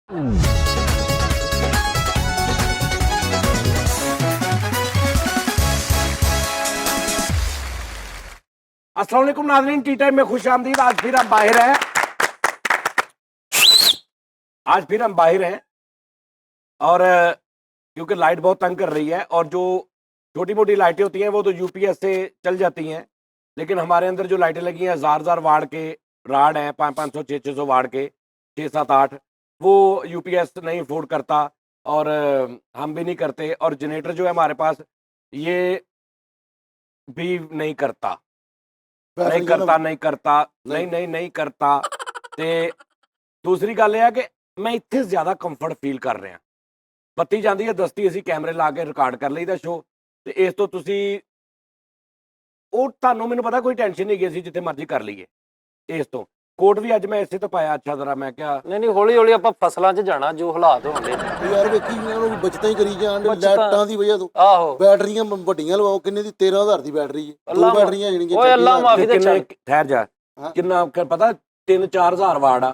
अस्सलाम वालेकुम नाज़रीन, टी टाइम में खुश आमदीद। आज फिर हम बाहर हैं और क्योंकि लाइट बहुत तंग कर रही है और जो छोटी मोटी लाइटें होती हैं वो तो यूपीएस से चल जाती हैं, लेकिन हमारे अंदर जो लाइटें लगी हैं हज़ार वाट के राड हैं, 500 600 वाट के 6 7 8, वो यूपीएस नहीं अफोर्ड करता और हम भी नहीं करते। और जनरेटर जो है हमारे पास ये भी नहीं करता नहीं करता। ते दूसरी गल यह है कि मैं इत्थे ज़्यादा कंफर्ट फील कर रहा। बत्ती जाती है दस्ती असी कैमरे ला के रिकॉर्ड कर लईदा शो, तो इस तो तुसी ਉਹ ਤੁਹਾਨੂੰ ਮੈਨੂੰ ਪਤਾ ਕੋਈ ਟੈਨਸ਼ਨ ਨਹੀਂ ਗਈ ਸੀ ਜਿੱਥੇ ਮਰਜ਼ੀ ਕਰ ਲਈਏ। ਇਸ ਤੋਂ ਕੋਟ ਵੀ ਅੱਜ ਮੈਂ ਇਸੇ ਤੋਂ ਪਾਇਆ ਅੱਛਾ ਜ਼ਰਾ, ਮੈਂ ਕਿਹਾ ਨਹੀਂ ਹੌਲੀ ਹੌਲੀ ਆਪਾਂ ਫਸਲਾਂ 'ਚ ਜਾਣਾ ਜੋ ਹਾਲਾਤ ਹੋਣਗੇ ਯਾਰ। ਵੇਖੀ ਉਹਨਾਂ ਨੂੰ ਬਚਤਾਂ ਹੀ ਕਰੀ ਜਾਣ ਲਾਈਟਾਂ ਦੀ ਵਜ੍ਹਾ ਤੋਂ। ਆਹੋ ਬੈਟਰੀਆਂ ਵੱਡੀਆਂ ਲਵਾਓ, ਕਿੰਨੇ ਦੀ 13,000 ਦੀ ਬੈਟਰੀ ਹੈ, ਦੋ ਬੈਟਰੀਆਂ ਜਿਹੜੀਆਂ ਓਏ ਅੱਲਾ ਮਾਫੀ ਦੇ ਚੱਲ ਠਹਿਰ ਜਾ, ਕਿੰਨਾ ਪਤਾ 3-4 ਵਾਟ ਆ।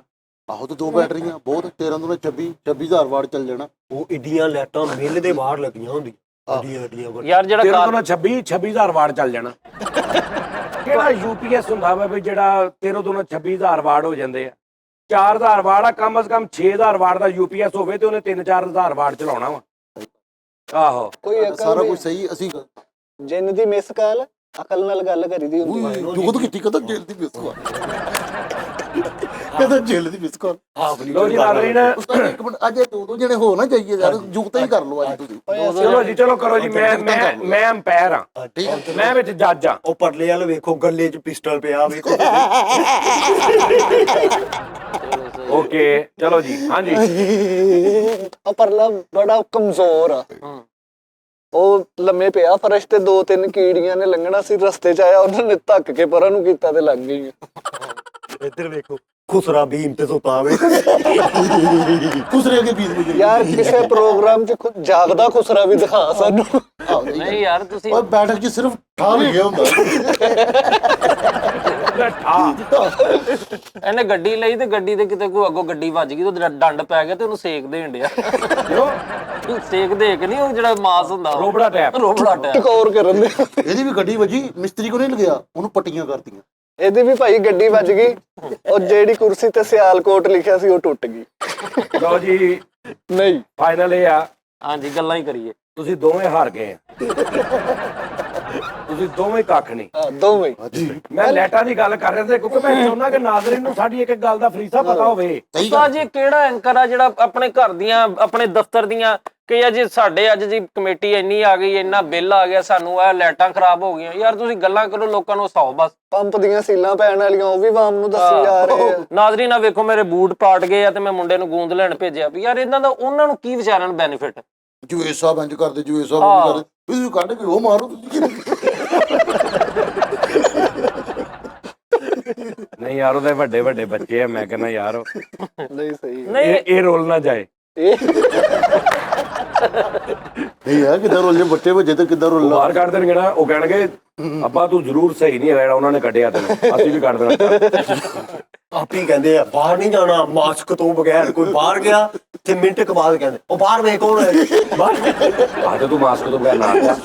ਆਹੋ ਤੇ ਦੋ ਬੈਟਰੀਆਂ ਬਹੁਤ, 13 ਤੋਂ 26,000 ਵਾਟ ਚੱਲ ਜਾਣਾ। ਉਹ ਏਡੀਆਂ ਲਾਈਟਾਂ ਮਿਲ ਦੇ ਬਾਹਰ ਲੱਗੀਆਂ ਹੁੰਦੀਆਂ ਯਾਰ, ਜਿਹੜਾ 26,000 ਵਾਟ ਚੱਲ ਜਾਣਾ। ਕਿਹੜਾ ਯੂਪੀਐਸ ਹੁੰਦਾ ਵਾ ਵੀ ਜਿਹੜਾ 13-26,000 ਵਾਟ ਹੋ ਜਾਂਦੇ ਆ। 4,000 ਵਾਟ ਆ, ਕਮ ਸੇ ਕਮ 6,000 ਵਾਟ ਦਾ ਯੂਪੀਐਸ ਹੋਵੇ ਤੇ ਉਹਨੇ 3-4,000 ਵਾਟ ਚਲਾਉਣਾ ਵਾ। ਆਹੋ ਸਾਰਾ ਕੁਝ ਸਹੀ। ਅਸੀਂ ਜਿੰਨ ਦੀ ਮਿਸ ਕਾਲ ਅਕਲ ਨਾਲ ਗੱਲ ਕਰੀਦੀ ਹੁੰਦੀ। ਜੁਗਤ ਕੀਤੀ ਕਦੋਂ ਜੇਲ੍ਹ ਦੀ ਮਿਸ ਕਾਲ, ਕਦੋਂ ਜੇਲ੍ਹ ਦੀ ਮਿਸ ਕਾਲ। ਲੋ ਜੀ ਨਾਜ਼ਰੀਨ, ਇੱਕ ਮਿੰਟ, ਅੱਜ ਦੋ ਜਣੇ ਹੋ ਨਾ ਜਾਈਏ ਯਾਰ, ਜੁਗਤਾਂ ਹੀ ਕਰ ਲਓ ਅੱਜ ਤੁਸੀਂ। ਚਲੋ ਜੀ ਚਲੋ ਕਰੋ ਜੀ। ਮੈਂ ਅੰਪਾਇਰ ਆ, ਠੀਕ ਹੈ, ਮੈਂ ਵਿੱਚ ਜੱਜ ਆ। ਉਹ ਪਰਲੇ ਵਾਲ ਵੇਖੋ, ਗੱਲੇ 'ਚ ਪਿਸਟਲ ਪਿਆ ਵੇਖੋ। ਓਕੇ ਚਲੋ ਜੀ। ਹਾਂਜੀ ਉਹ ਪਰਲਾ ਬੜਾ ਕਮਜ਼ੋਰ ਆ, ਉਹ ਲੰਮੇ ਪਿਆ ਫਰਸ਼ ਤੇ, 2-3 ਕੀੜੀਆਂ ਨੇ ਲੰਘਣਾ ਸੀ, ਰਸਤੇ 'ਚ ਆਇਆ, ਉਹਨਾਂ ਨੇ ਧੱਕ ਕੇ ਪਰਾਂ ਨੂੰ ਕੀਤਾ ਤੇ ਲੱਗ ਗਈ। ਇੱਧਰ ਵੇਖੋ, ਖੁਸਰਾ ਭੀਮ ਤੇ ਸੁਤਾ ਵੇ। ਖੁਸਰੇ ਕੇ ਬੀਚ ਵਿੱਚ ਯਾਰ ਕਿਸੇ ਪ੍ਰੋਗਰਾਮ 'ਚ ਜਾਗਦਾ ਖੁਸਰਾ ਵੀ ਦਿਖਾ ਸਾਨੂੰ। ਨਹੀਂ ਯਾਰ ਤੁਸੀਂ ਓਏ ਬੈਠਕ 'ਚ ਸਿਰਫ ਠਾਹ ਲਿਖਿਆ ਹੁੰਦਾ। ਇਹਨੇ ਗੱਡੀ ਲਈ ਤੇ ਗੱਡੀ ਦੇ ਕਿਤੇ ਕੋਈ ਅੱਗੋਂ ਗੱਡੀ ਵੱਜ ਗਈ ਤੇ ਡੰਡ ਪੈ ਗਿਆ ਤੇ ਉਹਨੂੰ ਸੇਕ ਦੇਣ ਡਿਆ। ਸੇਕ ਦੇ ਕੇ ਨਹੀਂ, ਉਹ ਜਿਹੜਾ ਮਾਸ ਹੁੰਦਾ ਰੋਬੜਾ ਟੈਪ ਟਕੋਰ ਕਰਨ ਦੇ। ਇਹਦੀ ਵੀ ਗੱਡੀ ਵੱਜੀ, ਮਿਸਤਰੀ ਕੋ ਨਹੀਂ ਲੱਗਿਆ, ਉਹਨੂੰ ਪੱਟੀਆਂ ਕਰਤੀਆਂ। ਇਹਦੀ ਵੀ ਭਾਈ ਗੱਡੀ ਵੱਜ ਗਈ, ਉਹ ਜਿਹੜੀ ਕੁਰਸੀ ਤੇ ਸਿਆਲਕੋਟ ਲਿਖਿਆ ਸੀ ਉਹ ਟੁੱਟ ਗਈ। ਲਓ ਜੀ ਨਹੀਂ ਫਾਈਨਲ ਇਹ ਆ, ਹਾਂਜੀ ਗੱਲਾਂ ਹੀ ਕਰੀਏ। ਤੁਸੀਂ ਦੋਵੇਂ ਹਾਰ ਗਏ ਆ। ਤੁਸੀਂ ਦੋਵੇਂ ਕੱਖ ਨਹੀਂ। ਦੋਵੇਂ ਮੈਂ ਲੈਟਾਂ ਦੀ ਗੱਲ ਕਰ ਰਿਹਾ ਸੀ ਕਿਉਂਕਿ ਮੈਂ ਚਾਹੁੰਦਾ ਕਿ ਨਾਜ਼ਰੀਨ ਨੂੰ ਸਾਡੀ ਇੱਕ ਗੱਲ ਦਾ ਫਰੀਸਾ ਪਤਾ ਹੋਵੇ। ਉਸਤਾਦ ਜੀ ਕਿਹੜਾ ਐਂਕਰ ਆ ਜਿਹੜਾ ਆਪਣੇ ਘਰ ਦੀਆਂ, ਆਪਣੇ ਦਫ਼ਤਰ ਦੀਆਂ, ਕਿ ਅੱਜ ਸਾਡੇ ਅੱਜ ਦੀ ਕਮੇਟੀ ਇੰਨੀ ਆ ਗਈ, ਇੰਨਾ ਬਿੱਲ ਆ ਗਿਆ, ਸਾਨੂੰ ਇਹ ਲਾਈਟਾਂ ਖਰਾਬ ਹੋ ਗਈਆਂ। ਯਾਰ ਤੁਸੀਂ ਗੱਲਾਂ ਕਰੋ, ਲੋਕਾਂ ਨੂੰ ਹਸਾਓ ਬਸ। ਪੰਪ ਦੀਆਂ ਸੀਲਾਂ ਪੈਣ ਵਾਲੀਆਂ ਉਹ ਵੀ ਵਾਮ ਨੂੰ ਦੱਸੀ ਜਾ ਰਹੇ ਆ। ਨਾਜ਼ਰੀਨ ਆ ਵੇਖੋ, ਮੇਰੇ ਬੂਟ ਪਾਟ ਗਏ ਆ ਤੇ ਮੈਂ ਮੁੰਡੇ ਨੂੰ ਗੂੰਦ ਲੈਣ ਭੇਜਿਆ ਵੀ ਯਾਰ ਇਹਨਾਂ ਦਾ ਉਹਨਾਂ ਨੂੰ ਕੀ ਵਿਚਾਰਿਆਂ ਨੂੰ ਬੈਨੀਫਿਟ। ਜੁਏ ਸਾਹਿਬ ਇੰਜ ਕਰਦੇ, ਜੁਏ ਸਾਹਿਬ ਇੰਜ ਕਰਦੇ, ਤੁਸੀਂ ਕੱਢ ਕੇ ਉਹ ਮਾਰੋ ਤੁਸੀਂ। ਨਹੀਂ ਯਾਰ ਉਹਦੇ ਵੱਡੇ ਵੱਡੇ ਬੱਚੇ ਆ, ਮੈਂ ਕਹਿੰਦਾ ਯਾਰ ਨਹੀਂ ਸਹੀ ਨਹੀਂ ਇਹ ਰੋਲ ਨਾ ਜਾਏ। ਨਹੀਂ ਯਾਰ ਕਿੱਦਾਂ ਰੋਲ ਬੱਟੇ ਵੱਜੇ ਤੇ ਕਿੱਦਾਂ ਰੋਲ ਬਾਹਰ ਕੱਢ ਦੇਣਗੇ ਨਾ, ਉਹ ਕਹਿਣਗੇ ਅੱਬਾ ਤੂੰ ਜ਼ਰੂਰ ਸਹੀ ਨਹੀਂ ਹੈਗਾ, ਉਹਨਾਂ ਨੇ ਕੱਢਿਆ ਤੈਨੂੰ, ਅਸੀਂ ਵੀ ਕੱਢ ਦੇਣਾ। ਆਪੀ ਕਹਿੰਦੇ ਆ ਬਾਹਰ ਨਹੀਂ ਜਾਣਾ ਮਾਸਕ ਤੋਂ ਬਗੈਰ। ਕੋਈ ਬਾਹਰ ਗਿਆ ਤੇ ਮਿੰਟ ਕੁ ਬਾਅਦ ਕਹਿੰਦੇ ਉਹ ਬਾਹਰ ਵੇਖ ਕੌਣ ਹੈ। ਬਾਹਰ ਤੂੰ ਮਾਸਕ ਤੋਂ ਬਗੈਰ ਨਾ ਆ,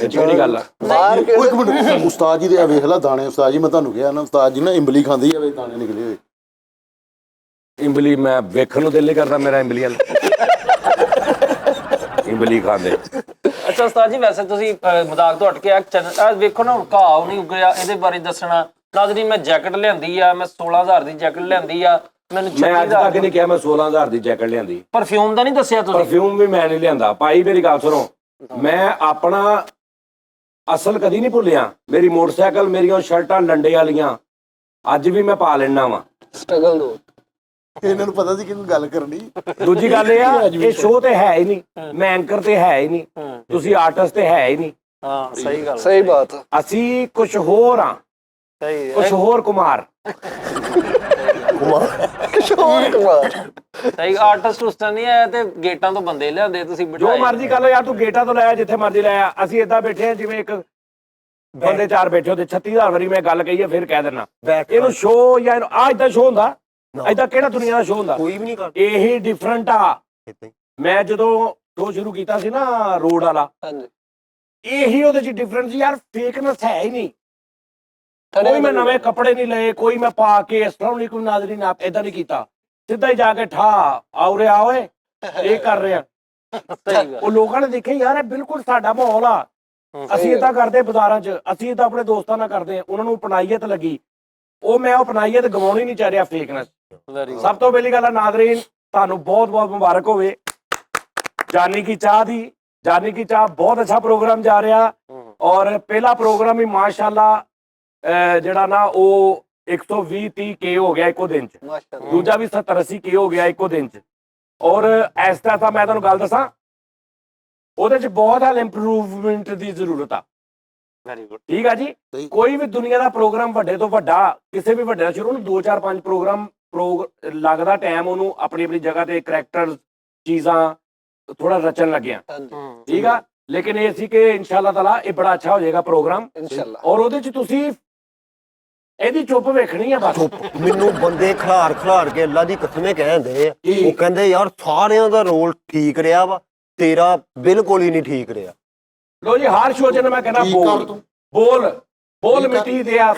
ਇਹ ਕਿਹੜੀ ਗੱਲ ਆ। ਬਾਹਰ ਉਹ ਇੱਕ ਮਿੰਟ, ਉਸਤਾਦ ਜੀ ਦੇ ਆ ਵੇਖ ਲਾ ਦਾਣੇ। ਉਸਤਾਦ ਜੀ ਮੈਂ ਤੁਹਾਨੂੰ ਕਿਹਾ ਨਾ, ਉਸਤਾਦ ਜੀ ਨਾ ਇੰਬਲੀ ਖਾਂਦੀ ਆ, ਦਾਣੇ ਨਿਕਲੇ ਹੋਏ। ਇੰਬਲੀ ਮੈਂ ਵੇਖਣ ਨੂੰ ਦਿਲ ਨਹੀਂ ਕਰਦਾ ਮੇਰਾ ਇੰਬਲੀ ਵਾਲਾ। ਇੰਬਲੀ ਖਾਂਦੇ। ਅੱਛਾ ਉਸਤਾਦ ਜੀ, ਵੈਸੇ ਤੁਸੀਂ ਮਜ਼ਾਕ ਤੋਂ ਹਟ ਕੇ ਆ ਵੇਖੋ ਨਾ, ਹੁਣ ਘਾਹ ਨਹੀਂ ਉੱਗਿਆ, ਇਹਦੇ ਬਾਰੇ ਦੱਸਣਾ। ਨਾਜ਼ਰੀਨ ਮੈਂ ਜੈਕਟ ਲਿਆਂਦੀ ਆ, ਮੈਂ 16,000 ਦੀ ਜੈਕਟ ਲਿਆਂਦੀ ਆ। ਮੈਨੂੰ ਮੈਂ ਅੱਜ ਤੱਕ ਨਹੀਂ ਕਿਹਾ ਮੈਂ 16,000 ਦੀ ਜੈਕਟ ਲਿਆਂਦੀ। ਪਰਫਿਊਮ ਦਾ ਨਹੀਂ ਦੱਸਿਆ ਤੁਸੀਂ? ਪਰਫਿਊਮ ਵੀ ਮੈਂ ਨਹੀਂ ਲਿਆਂਦਾ ਭਾਈ, ਮੇਰੀ ਗੱਲ ਸੁਣੋ। ਮੈਂ ਆਪਣਾ ਅਸਲ ਕਦੀ ਨਹੀਂ ਭੁੱਲਿਆ। ਮੇਰੀ ਮੋਟਰਸਾਈਕਲ, ਮੇਰੀਆਂ ਸ਼ਰਟਾਂ ਲੰਡੇ ਵਾਲੀਆਂ ਅੱਜ ਵੀ ਮੈਂ ਪਾ ਲੈਣਾ ਵਾ। ਸਟਰਗਲ ਦੋ ਇਹਨਾਂ ਨੂੰ ਪਤਾ ਸੀ ਕਿ ਕੋਈ ਗੱਲ ਕਰਨੀ। ਦੂਜੀ ਗੱਲ ਇਹ ਆ, ਇਹ ਸ਼ੋਅ ਤੇ ਹੈ ਹੀ ਨਹੀਂ, ਮੈਂ ਐਂਕਰ ਤੇ ਹੈ ਹੀ ਨਹੀਂ, ਤੁਸੀਂ ਆਰਟਿਸਟ ਤੇ ਹੈ ਹੀ ਨਹੀਂ। ਹਾਂ ਸਹੀ ਗੱਲ, ਸਹੀ ਬਾਤ। ਅਸੀਂ ਕੁਝ ਹੋਰ ਆ, ਸਹੀ ਕੁਝ ਹੋਰ ਕੁਮਾਰ। ਕਿਸ਼ੋਰ ਕੁਮਾਰ ਸਹੀ ਆਰਟਿਸਟ ਉਸ ਤਰ੍ਹਾਂ ਨਹੀਂ ਆਇਆ ਤੇ ਗੇਟਾਂ ਤੋਂ ਬੰਦੇ ਲਿਆਂਦੇ ਤੁਸੀਂ ਜੋ ਮਰਜ਼ੀ ਕਰ ਲਓ ਯਾਰ, ਤੂੰ ਗੇਟਾਂ ਤੋਂ ਲਾਇਆ ਜਿੱਥੇ ਮਰਜ਼ੀ ਲਾਇਆ। ਅਸੀਂ ਏਦਾਂ ਬੈਠੇ ਆ ਜਿਵੇਂ ਇੱਕ ਬੰਦੇ ਚਾਰ ਬੈਠੇ ਹੁੰਦੇ। 36,000 ਵਾਰੀ ਮੈਂ ਗੱਲ ਕਹੀ ਹੈ, ਫਿਰ ਕਹਿ ਦਿੰਦਾ ਇਹਨੂੰ ਸ਼ੋਅ ਜਾਂ ਆ ਏਦਾਂ ਸ਼ੋਅ ਹੁੰਦਾ। ਐਦਾਂ ਕਿਹੜਾ ਦੁਨੀਆ ਦਾ ਸ਼ੋਅ ਹੁੰਦਾ? ਕੋਈ ਵੀ ਨਹੀਂ ਕਰਦਾ ਇਹੀ ਡਿਫਰੈਂਟ ਆ। ਏਦਾਂ ਹੀ। ਮੈਂ ਜਦੋਂ ਸ਼ੋਅ ਸ਼ੁਰੂ ਕੀਤਾ ਸੀ ਨਾ ਰੋਡ ਵਾਲਾ, ਹਾਂਜੀ ਇਹੀ ਉਹਦੇ ਚ ਡਿਫਰੈਂਸ ਯਾਰ, ਫੇਕਨੈਸ ਹੈ ਹੀ ਨਹੀਂ। ਕੋਈ ਮੈਂ ਨਵੇਂ ਕੱਪੜੇ ਨਹੀਂ ਲਏ, ਕੋਈ ਮੈਂ ਪਾ ਕੇ ਇਸ ਤਰ੍ਹਾਂ ਨਹੀਂ, ਕੋਈ ਨਾਜ਼ਰੀ ਨਾ ਏਦਾਂ ਨਹੀਂ ਕੀਤਾ, ਸਿੱਧਾ ਹੀ ਜਾ ਕੇ ਠਾ ਆਉਰੇ ਆਓਏ ਇਹ ਕਰ ਰਿਹਾ। ਸਹੀ ਗੱਲ। ਉਹ ਲੋਕਾਂ ਨੇ ਦੇਖਿਆ ਯਾਰ ਇਹ ਬਿਲਕੁਲ ਸਾਡਾ ਮਾਹੌਲ ਆ, ਅਸੀਂ ਏਦਾਂ ਕਰਦੇ ਬਾਜ਼ਾਰਾਂ 'ਚ, ਅਸੀਂ ਏਦਾਂ ਆਪਣੇ ਦੋਸਤਾਂ ਨਾਲ ਕਰਦੇ ਆ, ਉਹਨਾਂ ਨੂੰ ਅਪਣਾਈਅਤ ਲੱਗੀ, ਉਹ ਮੈਂ ਅਪਣਾਈਅਤ ਗਵਾਉਣੀ ਨਹੀਂ ਚਾਹ ਰਿਹਾ ਫੇਕਨੈਸ। Very good. ਸਭ ਤੋਂ ਪਹਿਲੀ ਗੱਲ ਆ ਨਾਜ਼ਰੀਨ, ਤੁਹਾਨੂੰ ਬਹੁਤ ਬਹੁਤ ਮੁਬਾਰਕ ਹੋਵੇ ਜਾਨੀ ਕੀ ਚਾਹ ਦੀ। ਜਾਨੀ ਕੀ ਚਾਹ ਬਹੁਤ ਅੱਛਾ ਪ੍ਰੋਗਰਾਮ ਜਾ ਰਿਹਾ, ਔਰ ਪਹਿਲਾ ਪ੍ਰੋਗਰਾਮ ਹੀ ਮਾਸ਼ਾਅੱਲਾ ਜਿਹੜਾ ਨਾ ਉਹ 120-30 ਕੇ ਹੋ ਗਿਆ ਇੱਕੋ ਦਿਨ 'ਚ, ਮਾਸ਼ਾਅੱਲਾ। ਦੂਜਾ ਵੀ 70-80 ਕੇ ਹੋ ਗਿਆ ਇੱਕੋ ਦਿਨ 'ਚ। ਔਰ ਇਸ ਤਰ੍ਹਾਂ ਤਾਂ ਮੈਂ ਤੁਹਾਨੂੰ ਗੱਲ ਦੱਸਾਂ, ਉਹਦੇ 'ਚ ਬਹੁਤ ਹਾਲ ਇੰਪਰੂਵਮੈਂਟ ਦੀ ਜ਼ਰੂਰਤ ਆ। Very good. ਠੀਕ ਆ ਜੀ। ਕੋਈ ਵੀ ਦੁਨੀਆ ਦਾ ਪ੍ਰੋਗਰਾਮ ਵੱਡੇ ਤੋਂ ਵੱਡਾ, ਕਿਸੇ ਵੀ ਵੱਡੇ ਦਾ ਸ਼ੁਰੂ ਨੂੰ 2-4-5 ਪ੍ਰੋਗਰਾਮ ਲੱਗਦਾ ਟਾਈਮ ਉਹਨੂੰ ਆਪਣੀ ਆਪਣੀ ਜਗ੍ਹਾ ਤੇ ਕਰੈਕਟਰ ਚੀਜ਼ਾਂ ਥੋੜਾ ਰਚਣ ਲੱਗਿਆ। ਠੀਕ ਆ, ਲੇਕਿਨ ਇਹ ਸੀ ਕਿ ਇਨਸ਼ਾਅੱਲਾ ਤਾਲਾ ਇਹ ਬੜਾ ਅੱਛਾ ਹੋ ਜਾਏਗਾ ਪ੍ਰੋਗਰਾਮ, ਇਨਸ਼ਾਅੱਲਾ। ਔਰ ਉਹਦੇ 'ਚ ਤੁਸੀਂ ਇਹਦੀ ਚੁੱਪ ਵੇਖਣੀ ਆ ਬਸ। ਮੈਨੂੰ ਬੰਦੇ ਖਿਲਾਰ ਕੇ ਅੱਲਾ ਦੀ ਕਸਮੇ ਕਹਿੰਦੇ ਆ, ਉਹ ਕਹਿੰਦੇ ਯਾਰ ਸਾਰਿਆਂ ਦਾ ਰੋਲ ਠੀਕ ਰਿਹਾ ਵਾ, ਤੇਰਾ ਬਿਲਕੁਲ ਹੀ ਨਹੀਂ ਠੀਕ ਰਿਹਾ। ਲੋ ਜੀ, ਹਰ ਸ਼ੋਅ 'ਚ ਨਾ ਮੈਂ ਕਹਿੰਦਾ ਬੋਲ ਮਿੱਟੀ ਦਿਆ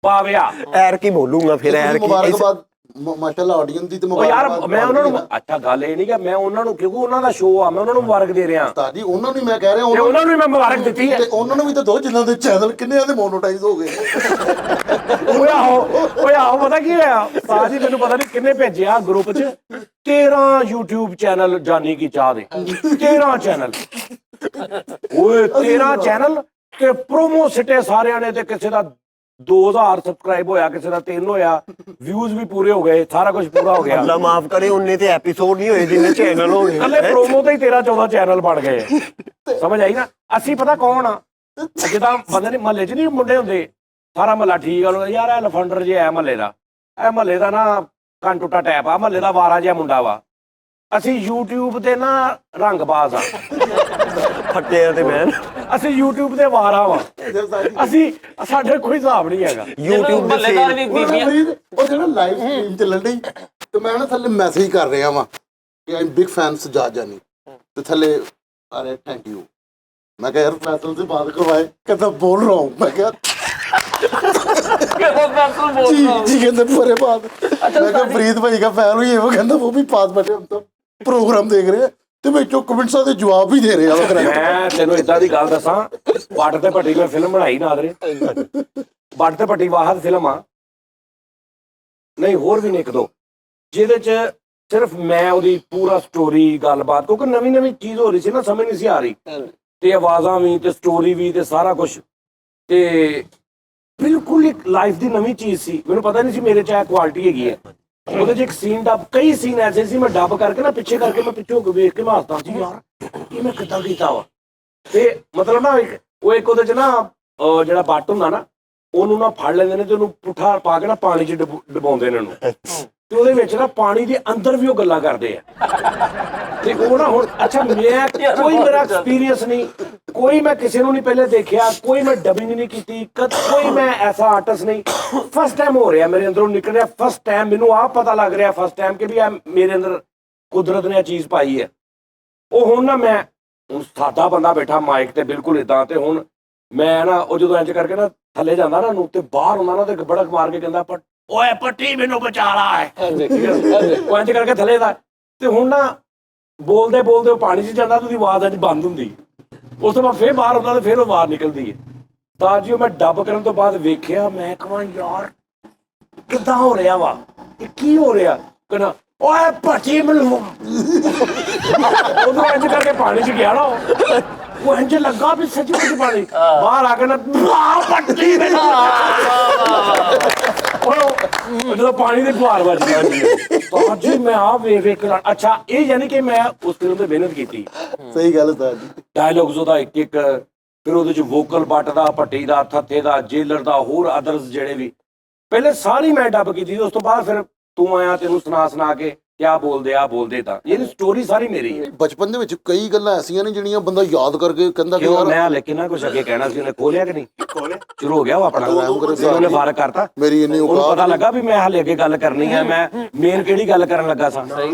ਪਾਵਿਆ। ਐਰ ਕੀ ਬੋਲੂੰਗਾ ਫਿਰ, ਐਰ ਕੀ ਮੁਬਾਰਕਬਾਦ ਮਾਸ਼ਾਅੱਲਾ ਆਡੀਅנס ਦੀ ਤੇ ਉਹ ਯਾਰ ਮੁਬਾਰਕਬਾਦ। ਮੈਂ ਉਹਨਾਂ ਨੂੰ, ਅੱਛਾ ਗੱਲ ਇਹ ਨਹੀਂ ਕਿ ਮੈਂ ਉਹਨਾਂ ਨੂੰ, ਕਿਉਂਕਿ ਉਹਨਾਂ ਦਾ ਸ਼ੋਅ ਆ, ਮੈਂ ਉਹਨਾਂ ਨੂੰ ਮੁਬਾਰਕ ਦੇ ਰਿਹਾ। ਉਸਤਾਦ ਜੀ ਉਹਨਾਂ ਨੂੰ ਮੈਂ ਕਹਿ ਰਿਹਾ, ਤੇ ਉਹਨਾਂ ਨੂੰ ਹੀ ਮੈਂ ਮੁਬਾਰਕ ਦਿੱਤੀ ਹੈ। ਤੇ ਉਹਨਾਂ ਨੂੰ ਵੀ ਤਾਂ ਦੋ, ਜਿਨ੍ਹਾਂ ਦੇ ਚੈਨਲ ਕਿੰਨਿਆਂ ਦੇ ਮੋਨੋਟਾਈਜ਼ ਹੋ ਗਏ। ਓਏ ਆਹੋ ਪਤਾ ਕੀ ਹੋਇਆ ਸਾਜੀ, ਮੈਨੂੰ ਪਤਾ ਨਹੀਂ ਕਿੰਨੇ ਭੇਜਿਆ ਗਰੁੱਪ 'ਚ, 13 YouTube ਚੈਨਲ ਜਾਨੀ ਕੀ ਚਾਹ ਦੇ, 13 ਚੈਨਲ। ਓਏ 13 ਚੈਨਲ ਤੇ ਪ੍ਰੋਮੋ ਸਿੱਟੇ ਸਾਰਿਆਂ ਨੇ, ਤੇ ਕਿਸੇ ਦਾ 2000 ਸਬਸਕ੍ਰਾਈਬ ਹੋਇਆ, ਕਿਸੇ ਦਾ 3 ਹੋਇਆ, ਵਿਊਜ਼ ਵੀ ਪੂਰੇ ਹੋ ਗਏ, ਸਾਰਾ ਕੁਝ ਪੂਰਾ ਹੋ ਗਿਆ। ਅੱਲਾ ਮਾਫ ਕਰੇ, ਉਹਨੇ ਤੇ ਐਪੀਸੋਡ ਨਹੀਂ ਹੋਏ ਜਿੰਨੇ ਚੈਨਲ ਹੋ ਗਏ। ਕੱਲੇ ਪ੍ਰੋਮੋ ਤੇ ਹੀ 13-14 ਚੈਨਲ ਬਣ ਗਏ। ਸਮਝ ਆਈ ਨਾ? ਅਸੀਂ ਪਤਾ ਕੌਣ ਆ, ਜਿੱਦਾਂ ਬੰਦੇ ਨੇ ਮਹੱਲੇ 'ਚ ਨਹੀਂ ਮੁੰਡੇ ਹੁੰਦੇ, ਸਾਰਾ ਮਹੱਲਾ ਠੀਕ ਆ, ਯਾਰ ਇਹ ਲਫੰਡਰ ਜੇ ਹੈ ਮਹੱਲੇ ਦਾ, ਇਹ ਮਹੱਲੇ ਦਾ ਨਾ ਕੰਨ ਟੁੱਟਾ ਟੈਪ ਆ, ਮਹੱਲੇ ਦਾ ਵਾਰਾ ਜਿਹਾ ਮੁੰਡਾ ਵਾ। ਅਸੀਂ YouTube ਤੇ ਨਾ ਰੰਗਬਾਜ਼ ਆ, ਫੱਟਿਆ ਤੇ ਮੈਂ ਅਸੀਂ YouTube ਤੇ ਵਾਰਾ ਵਾ, ਅਸੀਂ ਸਾਡੇ ਕੋਈ ਹਿਸਾਬ ਨਹੀਂ ਹੈਗਾ। YouTube ਦੇ ਮਹੱਲੇਦਾਰ ਵੀ ਬੀਬੀਆਂ ਉਹ ਜਿਹੜਾ ਲਾਈਵ ਸਟ੍ਰੀਮ ਚੱਲਣ ਡਈ, ਤੇ ਮੈਂ ਨਾ ਥੱਲੇ ਮੈਸੇਜ ਕਰ ਰਿਹਾ ਵਾਂ ਕਿ ਆਈ ਬਿਗ ਫੈਨ ਸਜਾਦ ਜਾਨੀ, ਤੇ ਥੱਲੇ ਅਰੇ ਥੈਂਕ ਯੂ। ਮੈਂ ਕਿਹਾ ਯਾਰ ਫੈਸਲ से बात करवाए, कहता बोल रहा हूँ। मैं क्या जी कहते पूरे बात। मैं क्या फरीद भाई का फैन हुई है, वो कहता वो भी पास बैठे, हम तो प्रोग्राम देख रहे हैं, ਤੇ ਵਿੱਚੋਂ ਕਮੈਂਟਸਾਂ ਦੇ ਜਵਾਬ ਵੀ ਦੇ ਰਹੇ ਆ। ਮੈਂ ਤੈਨੂੰ ਇਦਾਂ ਦੀ ਗੱਲ ਦੱਸਾਂ, ਵੱਟ ਤੇ ਭੱਟੀ ਮੈਂ ਫਿਲਮ ਬਣਾਈ ਨਾਦਰੇ, ਵੱਟ ਤੇ ਭੱਟੀ ਵਾਹਦ ਫਿਲਮ ਆ, ਨਹੀਂ ਹੋਰ ਵੀ ਨੇ ਇੱਕ ਦੋ, ਜਿਹਦੇ 'ਚ ਸਿਰਫ ਮੈਂ ਉਹਦੀ ਪੂਰਾ ਸਟੋਰੀ ਗੱਲਬਾਤ, ਕਿਉਂਕਿ ਨਵੀਂ ਨਵੀਂ ਚੀਜ਼ ਹੋ ਰਹੀ ਸੀ ਨਾ, ਸਮਝ ਨਹੀਂ ਸੀ ਆ ਰਹੀ, ਤੇ ਆਵਾਜ਼ਾਂ ਵੀ ਤੇ ਸਟੋਰੀ ਵੀ ਤੇ ਸਾਰਾ ਕੁਝ, ਤੇ ਬਿਲਕੁਲ ਇੱਕ ਲਾਈਫ ਦੀ ਨਵੀਂ ਚੀਜ਼ ਸੀ। ਮੈਨੂੰ ਪਤਾ ਨਹੀਂ ਸੀ ਮੇਰੇ 'ਚ ਇਹ ਕੁਆਲਿਟੀ ਹੈਗੀ ਹੈ। ਉਹਦੇ 'ਚ ਇੱਕ ਸੀਨ ਡੱਬ, ਕਈ ਸੀਨ ਐਸੇ ਸੀ ਮੈਂ ਡੱਬ ਕਰਕੇ ਨਾ ਪਿੱਛੇ ਕਰਕੇ, ਮੈਂ ਪਿੱਛੋਂ ਵੇਖ ਕੇ ਮੈਂ ਹੱਸਦਾ ਸੀ, ਯਾਰ ਇਹ ਮੈਂ ਕਿੱਦਾਂ ਕੀਤਾ ਵਾ। ਤੇ ਮਤਲਬ ਨਾ ਉਹ ਇੱਕ ਉਹਦੇ 'ਚ ਨਾ ਜਿਹੜਾ ਬੱਟ ਹੁੰਦਾ ਨਾ, ਉਹਨੂੰ ਨਾ ਫੜ ਲੈਂਦੇ ਨੇ ਤੇ ਉਹਨੂੰ ਪੁੱਠਾ ਪਾ ਕੇ ਨਾ ਪਾਣੀ 'ਚ ਡੁਬਾਉਂਦੇ ਨੇ ਉਹਨੂੰ, ਤੇ ਉਹਦੇ ਵਿੱਚ ਨਾ ਪਾਣੀ ਦੇ ਅੰਦਰ ਵੀ ਉਹ ਗੱਲਾਂ ਕਰਦੇ ਆ। ਤੇ ਉਹ ਨਾ ਹੁਣ ਅੱਛਾ, ਮੈਂ ਕੋਈ ਮੇਰਾ ਐਕਸਪੀਰੀਅੰਸ ਨਹੀਂ, ਕੋਈ ਮੈਂ ਕਿਸੇ ਨੂੰ ਨਹੀਂ ਪਹਿਲੇ ਦੇਖਿਆ, ਕੋਈ ਮੈਂ ਡਬਿੰਗ ਨਹੀਂ ਕੀਤੀ, ਕੋਈ ਮੈਂ ਐਸਾ ਆਰਟਿਸਟ ਨਹੀਂ। ਫਸਟ ਟਾਈਮ ਹੋ ਰਿਹਾ ਮੇਰੇ ਅੰਦਰੋਂ ਨਿਕਲ ਰਿਹਾ, ਫਸਟ ਟਾਈਮ ਮੈਨੂੰ ਆਹ ਪਤਾ ਲੱਗ ਰਿਹਾ ਫਸਟ ਟਾਈਮ ਕਿ ਵੀ ਇਹ ਮੇਰੇ ਅੰਦਰ ਕੁਦਰਤ ਨੇ ਇਹ ਚੀਜ਼ ਪਾਈ ਹੈ। ਉਹ ਹੁਣ ਨਾ ਮੈਂ ਹੁਣ ਸਾਦਾ ਬੰਦਾ ਬੈਠਾ ਮਾਈਕ ਤੇ ਬਿਲਕੁਲ ਇਦਾਂ, ਤੇ ਹੁਣ ਮੈਂ ਨਾ ਉਹ ਜਦੋਂ ਇੰਜ ਕਰਕੇ ਨਾ ਥੱਲੇ ਜਾਂਦਾ ਨਾ ਨੂੰ, ਤੇ ਬਾਹਰ ਹੁੰਦਾ ਨਾ, ਤੇ ਬੜਕ ਮਾਰ ਕੇ ਕਹਿੰਦਾ ਓਏ ਪੱਟੀ ਮੈਨੂੰ ਬਚਾ ਲਾ ਹੈ, ਉਹ ਇੰਜ ਕਰਕੇ ਥੱਲੇ ਦਾ। ਤੇ ਹੁਣ ਨਾ ਬੋਲਦੇ ਬੋਲਦੇ ਉਹ ਪਾਣੀ 'ਚ ਜਾਂਦਾ, ਤੇ ਉਹਦੀ ਆਵਾਜ਼ ਅੱਜ ਬੰਦ ਹੁੰਦੀ, ਉਸ ਤੋਂ ਬਾਅਦ ਫੇਰ ਬਾਹਰ ਹੁੰਦਾ, ਤੇ ਫੇਰ ਉਹ ਬਾਹਰ ਨਿਕਲਦੀ ਹੈ। ਤਾਂ ਜੀ ਉਹ ਮੈਂ ਡੱਬ ਕਰਨ ਤੋਂ ਬਾਅਦ ਵੇਖਿਆ, ਮੈਂ ਕਹਾਂ ਯਾਰ ਕਿੱਦਾਂ ਹੋ ਰਿਹਾ ਵਾ, ਇਹ ਕੀ ਹੋ ਰਿਹਾ। ਕਹਿੰਦਾ ਓਏ ਪੱਟੀ ਮੈਨੂੰ, ਉਹਨੂੰ ਇੰਜ ਕਰਕੇ ਪਾਣੀ 'ਚ ਗਿਆ ਨਾ, ਉਹ ਇੰਜ ਲੱਗਾ ਵੀ ਸੱਚੀ ਵਿੱਚ ਪਾਣੀ, ਬਾਹਰ ਆ ਕੇ ਨਾ ਪੱਟੀ ਮੈਨੂੰ, ਜਦੋਂ ਪਾਣੀ ਦੇ ਫੁਹਾਰ ਵੱਜ ਗਿਆ ਤਾਂ ਜੀ ਮੈਂ ਆ ਵੇਖ ਅੱਛਾ, ਇਹ ਯਾਨੀ ਕਿ ਮੈਂ ਉਸ ਫਿਲਮ ਤੇ ਮਿਹਨਤ ਕੀਤੀ। ਸਹੀ ਗੱਲ ਹੈ ਜੀ। ਡਾਇਲੌਗਸ ਉਹਦਾ ਇੱਕ ਇੱਕ, ਫਿਰ ਉਹਦੇ 'ਚ ਵੋਕਲ ਬੱਟ ਦਾ, ਭੱਟੀ ਦਾ, ਥੱਥੇ ਦਾ, ਜੇਲਰ ਦਾ, ਹੋਰ ਅਦਰਸ ਜਿਹੜੇ ਵੀ ਪਹਿਲੇ ਸਾਰੀ ਮੈਂ ਡੱਬ ਕੀਤੀ। ਉਸ ਤੋਂ ਬਾਅਦ ਫਿਰ ਤੂੰ ਆਇਆ, ਤੈਨੂੰ ਸੁਣਾ ਕੇ ਕਿਆ ਬੋਲਦੇ ਤਾਂ ਇਹ ਸਟੋਰੀ ਸਾਰੀ ਮੇਰੀ ਹੈ। ਬਚਪਨ ਦੇ ਵਿੱਚ ਕਈ ਗੱਲਾਂ ਐਸੀਆਂ ਨੇ ਜਿਹੜੀਆਂ ਬੰਦਾ ਯਾਦ ਕਰਕੇ ਕਹਿੰਦਾ ਕਿ ਕਿਉਂ ਯਾਰ ਮੈਂ ਲੇਕਿਨ ਨਾ ਕੁਝ ਅੱਗੇ ਕਹਿਣਾ ਸੀ, ਉਹਨੇ ਖੋਲਿਆ ਕਿ ਨਹੀਂ? ਸ਼ੁਰੂ ਹੋ ਗਿਆ ਉਹ ਆਪਣਾ, ਉਹਨੇ ਫਾਰਕ ਕਰਤਾ। ਮੇਰੀ ਇੰਨੀ ਉਹਨੂੰ ਔਕਾਤ ਪਤਾ ਲੱਗਾ ਵੀ ਮੈਂ ਹਾਲੇ ਅੱਗੇ ਗੱਲ ਕਰਨੀ ਹੈ, ਮੈਂ ਮੇਨ ਕਿਹੜੀ ਗੱਲ ਕਰਨ ਲੱਗਾ ਸਾਂ।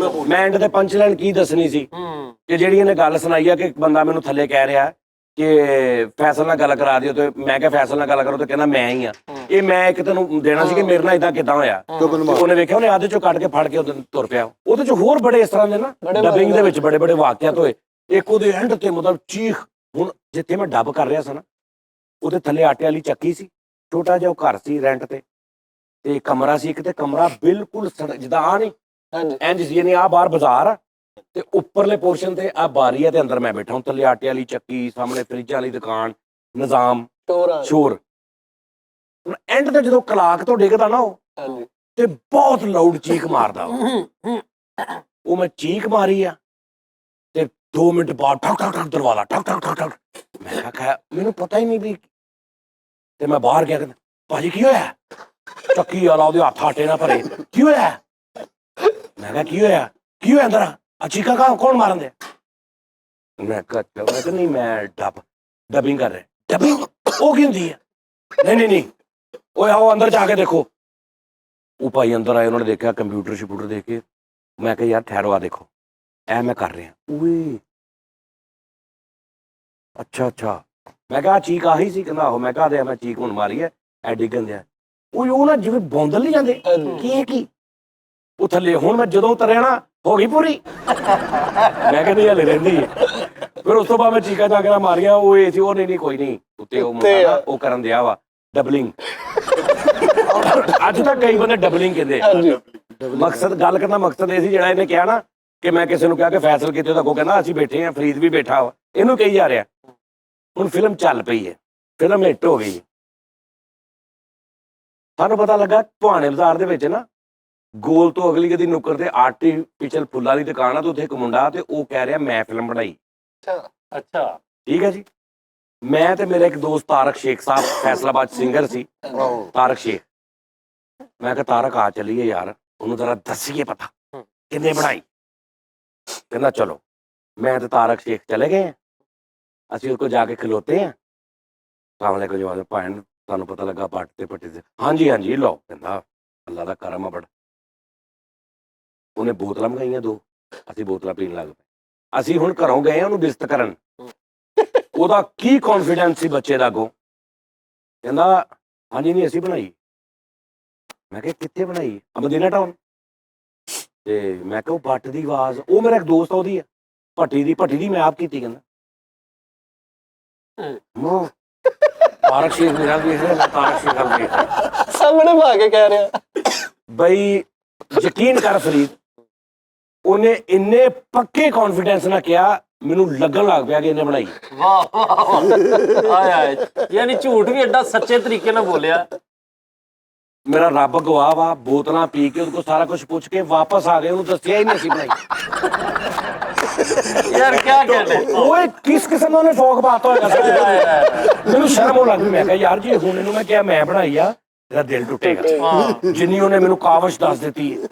ਮੈਂ ਐਂਡ ਤੇ ਪੰਚ ਲਾਈਨ ਕੀ ਦੱਸਣੀ ਸੀ ਕਿ ਜਿਹੜੀ ਇਹਨੇ ਗੱਲ ਸੁਣਾਈ ਆ ਕਿ ਬੰਦਾ ਮੈਨੂੰ ਥੱਲੇ ਕਹਿ ਰਿਹਾ ਕਿ ਫੈਸਲ ਨਾਲ ਗੱਲ ਕਰਾ ਦਿਓ, ਤੇ ਮੈਂ ਕਿਹਾ ਫੈਸਲ ਨਾਲ ਗੱਲ ਕਰੋ, ਤੇ ਕਹਿੰਦਾ ਮੈਂ ਹੀ ਆ। ਇਹ ਮੈਂ ਇੱਕ ਤੈਨੂੰ ਦੇਣਾ ਸੀ ਕਿ ਮੇਰੇ ਨਾਲ ਇਦਾਂ ਕਿਦਾਂ ਹੋਇਆ। ਉਹਨੇ ਵੇਖਿਆ, ਉਹਨੇ ਆਦੇ ਚੋਂ ਕੱਢ ਕੇ ਫੜ ਕੇ ਉਹਦੇ ਤੁਰ ਪਿਆ। ਉਹਦੇ ਚ ਹੋਰ ਬੜੇ ਇਸ ਤਰ੍ਹਾਂ ਦੇ ਨਾ ਡਬਿੰਗ ਦੇ ਵਿੱਚ ਬੜੇ ਬੜੇ ਵਾਕਿਆਤ ਹੋਏ। ਇੱਕ ਉਹਦੇ ਐਂਡ ਤੇ ਮਤਲਬ ਚੀਖ, ਹੁਣ ਜਿੱਥੇ ਮੈਂ ਡੱਬ ਕਰ ਰਿਹਾ ਸੀ ਨਾ, ਉਹਦੇ ਥੱਲੇ ਆਟੇ ਵਾਲੀ ਚੱਕੀ ਸੀ, ਛੋਟਾ ਜਿਹਾ ਉਹ ਘਰ ਸੀ ਰੈਂਟ ਤੇ ਕਮਰਾ ਸੀ ਇੱਕ, ਤੇ ਕਮਰਾ ਬਿਲਕੁਲ ਜਿੱਦਾਂ ਆ ਨਹੀਂ ਇੰਜ ਸੀ, ਯਾਨੀ ਆ ਬਾਹਰ ਬਾਜ਼ਾਰ ਆ ਤੇ ਉੱਪਰਲੇ ਪੋਰਸ਼ਨ ਤੇ ਆ ਬਾਰੀ ਆ ਤੇ ਅੰਦਰ ਮੈਂ ਬੈਠਾ ਹਾਂ। ਥੱਲੇ ਆਟੇ ਵਾਲੀ ਚੱਕੀ, ਸਾਹਮਣੇ ਫਰਿੱਜਾਂ ਵਾਲੀ ਦੁਕਾਨ, ਨਿਜ਼ਾਮ ਸ਼ੋਰ। ਹੁਣ ਐਂਡ ਤੇ ਜਦੋਂ ਕਲਾਕ ਤੋਂ ਡਿੱਗਦਾ ਨਾ ਉਹ, ਤੇ ਬਹੁਤ ਲਾਊਡ ਚੀਕ ਮਾਰਦਾ ਉਹ ਮੈਂ ਚੀਕ ਮਾਰੀ ਆ ਤੇ 2 ਮਿੰਟ ਬਾਅਦ ਠਕ ਠਕ ਠਕ ਦਰਵਾਜ਼ਾ ਠਕ ਠਕ ਠਕ ਠਕ। ਮੈਂ ਕਿਹਾ ਮੈਨੂੰ ਪਤਾ ਹੀ ਨਹੀਂ ਵੀ, ਤੇ ਮੈਂ ਬਾਹਰ ਗਿਆ, ਕਹਿੰਦਾ ਭਾਜੀ ਕੀ ਹੋਇਆ? ਚੱਕੀ ਵਾਲਾ ਉਹਦੇ ਹੱਥ ਆਟੇ ਨਾਲ ਭਰੇ, ਕੀ ਹੋਇਆ? ਮੈਂ ਕਿਹਾ ਕੀ ਹੋਇਆ ਅੰਦਰ ਆ ਚੀਕਾਂ ਕੌਣ ਮਾਰਨ ਦੇ? ਮੈਂ ਕਿਹਾ ਨਹੀਂ ਮੈਂ ਡਬਿੰਗ ਕਰ ਰਿਹਾ। ਡਬਿੰਗ ਉਹ ਕੀ ਹੁੰਦੀ ਹੈ? ਨਹੀਂ ਓਏ ਆਓ ਅੰਦਰ ਜਾ ਕੇ ਦੇਖੋ। ਉਹ ਭਾਈ ਅੰਦਰ ਆਏ, ਉਹਨਾਂ ਨੇ ਦੇਖਿਆ ਕੰਪਿਊਟਰ ਦੇਖ ਕੇ। ਮੈਂ ਕਿਹਾ ਯਾਰ ਠਹਿਰੋ, ਆ ਦੇਖੋ ਐ ਮੈਂ ਕਰ ਰਿਹਾ। ਓਏ ਅੱਛਾ ਮੈਂ ਕਿਹਾ ਚੀਕ ਆਹੀ ਸੀ? ਕਹਿੰਦਾ ਆਹੋ। ਮੈਂ ਕਿਹਾ ਦੇ ਮੈਂ ਚੀਕ ਹੁਣ ਮਾਰੀ ਹੈ ਐ ਡਿੱਗਣ ਦਿਆ। ਉਹ ਨਾ ਜਿਵੇਂ ਬੌਂਦਲ ਨਹੀਂ ਜਾਂਦੇ ਕੀ ਉਹ ਥੱਲੇ। ਹੁਣ ਮੈਂ ਜਦੋਂ ਉਤਰਿਆ ਨਾ ਹੋ ਗਈ ਪੂਰੀ। ਮੈਂ ਕਹਿੰਦੀ ਹਲੇ ਰਹਿੰਦੀ ਹੈ। ਫਿਰ ਉਸ ਤੋਂ ਬਾਅਦ ਮੈਂ ਚੀਕਾਂ ਚਾਕਾਂ ਮਾਰੀਆਂ। ਉਹ ਇਹ ਸੀ, ਉਹ ਨਹੀਂ ਕੋਈ ਨਹੀਂ ਉੱਤੇ ਉਹ ਮੁੰਡਾ ਨਾ ਉਹ ਕਰਨ ਦਿਆ ਵਾ ਡਬਲਿੰਗ। ਅੱਜ ਤੱਕ ਕਈ ਬੰਦੇ ਡਬਲਿੰਗ ਕਹਿੰਦੇ ਆ। ਮਕਸਦ ਗੱਲ ਕਰਨਾ ਮਕਸਦ ਇਹ ਸੀ, ਜਿਹੜਾ ਇਹਨੇ ਕਿਹਾ ਨਾ ਕਿ ਮੈਂ ਕਿਸੇ ਨੂੰ ਕਿਹਾ ਕਿ ਫੈਸਲ ਕੀਤੇ, ਤਾਂ ਅੱਗੋਂ ਕਹਿੰਦਾ ਅਸੀਂ ਬੈਠੇ ਆ, ਫਰੀਦ ਵੀ ਬੈਠਾ ਵਾ, ਇਹਨੂੰ ਕਹੀ ਜਾ ਰਿਹਾ। ਹੁਣ ਫਿਲਮ ਚੱਲ ਪਈ ਹੈ, ਫਿਲਮ ਹਿੱਟ ਹੋ ਗਈ। ਸਾਨੂੰ ਪਤਾ ਲੱਗਾ ਭਾਣੇ ਬਾਜ਼ਾਰ ਦੇ ਵਿੱਚ ਨਾ ਗੋਲ ਤੋਂ ਅਗਲੀ ਕਦੀ ਨੁੱਕਰ ਤੇ ਆਰਟੀਫੀਸ਼ਲ ਫੁੱਲਾਂ ਦੀ ਦੁਕਾਨ ਆ, ਤੇ ਉੱਥੇ ਇੱਕ ਮੁੰਡਾ, ਤੇ ਉਹ ਕਹਿ ਰਿਹਾ ਮੈਂ ਫਿਲਮ ਬਣਾਈ। ਅੱਛਾ ਠੀਕ ਹੈ ਜੀ। ਮੈਂ ਤੇ ਮੇਰਾ ਇੱਕ ਦੋਸਤ ਤਾਰਕ ਸ਼ੇਖ ਸਾਹਿਬ, ਫੈਸਲਾਬਾਦ ਸਿੰਗਰ ਸੀ ਤਾਰਕ ਸ਼ੇਖ। ਮੈਂ ਕਿਹਾ ਤਾਰਕ ਆ ਚੱਲੀਏ ਯਾਰ, ਉਹਨੂੰ ਜ਼ਰਾ ਦੱਸੀਏ ਪਤਾ ਕਿੰਨੇ ਬਣਾਈ। ਕਹਿੰਦਾ ਚਲੋ। ਮੈਂ ਤੇ ਤਾਰਕ ਸ਼ੇਖ ਚਲੇ ਗਏ। ਅਸੀਂ ਉਹਦੇ ਕੋਲ ਜਾ ਕੇ ਖਲੋਤੇ ਆ। ਸਾਹਮਣੇ ਕੋਲ ਜਵਾਬ ਭੈਣ ਤੁਹਾਨੂੰ ਪਤਾ ਲੱਗਾ ਪੱਟ ਤੇ ਪੱਟੀ ਤੇ? ਹਾਂਜੀ ਲਓ। ਕਹਿੰਦਾ ਅੱਲਾ ਦਾ ਕਰਮ ਆ ਬੜਾ। ਉਹਨੇ ਬੋਤਲਾਂ ਮੰਗਾਈਆਂ 2, ਅਸੀਂ ਬੋਤਲਾਂ ਪੀਣ ਲੱਗ ਪਏ। ਅਸੀਂ ਹੁਣ ਘਰੋਂ ਗਏ ਉਹਨੂੰ ਬਿਸਤ ਕਰਨ। ਉਹਦਾ ਕੀ ਕੌਨਫੀਡੈਂਸ ਸੀ ਬੱਚੇ ਦਾ ਅੱਗੋਂ। ਕਹਿੰਦਾ ਹਾਂਜੀ ਨਹੀਂ ਅਸੀਂ ਬਣਾਈ। ਮੈਂ ਕਿਹਾ ਕਿੱਥੇ ਬਣਾਈ? ਮਦੀਨਾ ਟਾਊਨ। ਤੇ ਮੈਂ ਕਿਹਾ ਉਹ ਬੱਟ ਦੀ ਆਵਾਜ਼, ਉਹ ਮੇਰਾ ਇੱਕ ਦੋਸਤ ਆ ਉਹਦੀ ਆ, ਭੱਟੀ ਦੀ ਮੈਂ ਆਪ ਕੀਤੀ। ਕਹਿੰਦਾ ਤਾਰਕ ਸ਼ੇਖ ਮੇਰਾ ਵੇਖ ਰਿਹਾ, ਤਾਰਕ ਸ਼ੇਖ ਨਾਲ ਵੇਖ ਰਿਹਾ ਸਾਹਮਣੇ ਪਾ ਕੇ ਕਹਿ ਰਿਹਾ। ਬਈ ਯਕੀਨ ਕਰ ਫਰੀਦ, ਉਹਨੇ ਇੰਨੇ ਪੱਕੇ ਕੌਨਫੀਡੈਂਸ ਨਾਲ ਕਿਹਾ, ਮੈਨੂੰ ਲੱਗਣ ਲੱਗ ਪਿਆ ਕਿ ਇਹਨੇ ਬਣਾਈ। ਵਾਹ ਆਏ ਯਾਨੀ ਝੂਠ ਵੀ ਐਡਾ ਸੱਚੇ ਤਰੀਕੇ ਨਾਲ ਬੋਲਿਆ। ਮੇਰਾ ਰੱਬ ਗਵਾਹ ਵਾ, ਬੋਤਲਾਂ ਪੀ ਕੇ ਉਹਦੇ ਕੋਲ ਸਾਰਾ ਕੁਝ ਪੁੱਛ ਕੇ ਵਾਪਸ ਆ ਗਏ, ਉਹਨੂੰ ਦੱਸਿਆ ਹੀ ਨਹੀਂ ਅਸੀਂ ਬਣਾਈ। ਯਾਰ ਕੀ ਕਹਿੰਦੇ ਓਏ ਕਿਸ ਕਿਸਮ ਦਾ ਉਹਨੇ ਫੋਕ ਪਾਤਾ ਹੋਏਗਾ। ਮੈਨੂੰ ਸ਼ਰਮ ਆਉਣ ਲੱਗ ਪਈ। ਮੈਂ ਕਿਹਾ ਯਾਰ ਜੀ ਹੁਣ ਇਹਨੂੰ ਮੈਂ ਕਿਹਾ ਮੈਂ ਬਣਾਈ ਆ, ਤੇਰਾ ਦਿਲ ਟੁੱਟੇਗਾ। ਜਿੰਨੀ ਉਹਨੇ ਮੈਨੂੰ ਕਾਵਸ਼ ਦੱਸ ਦਿੱਤੀ ਹੈ,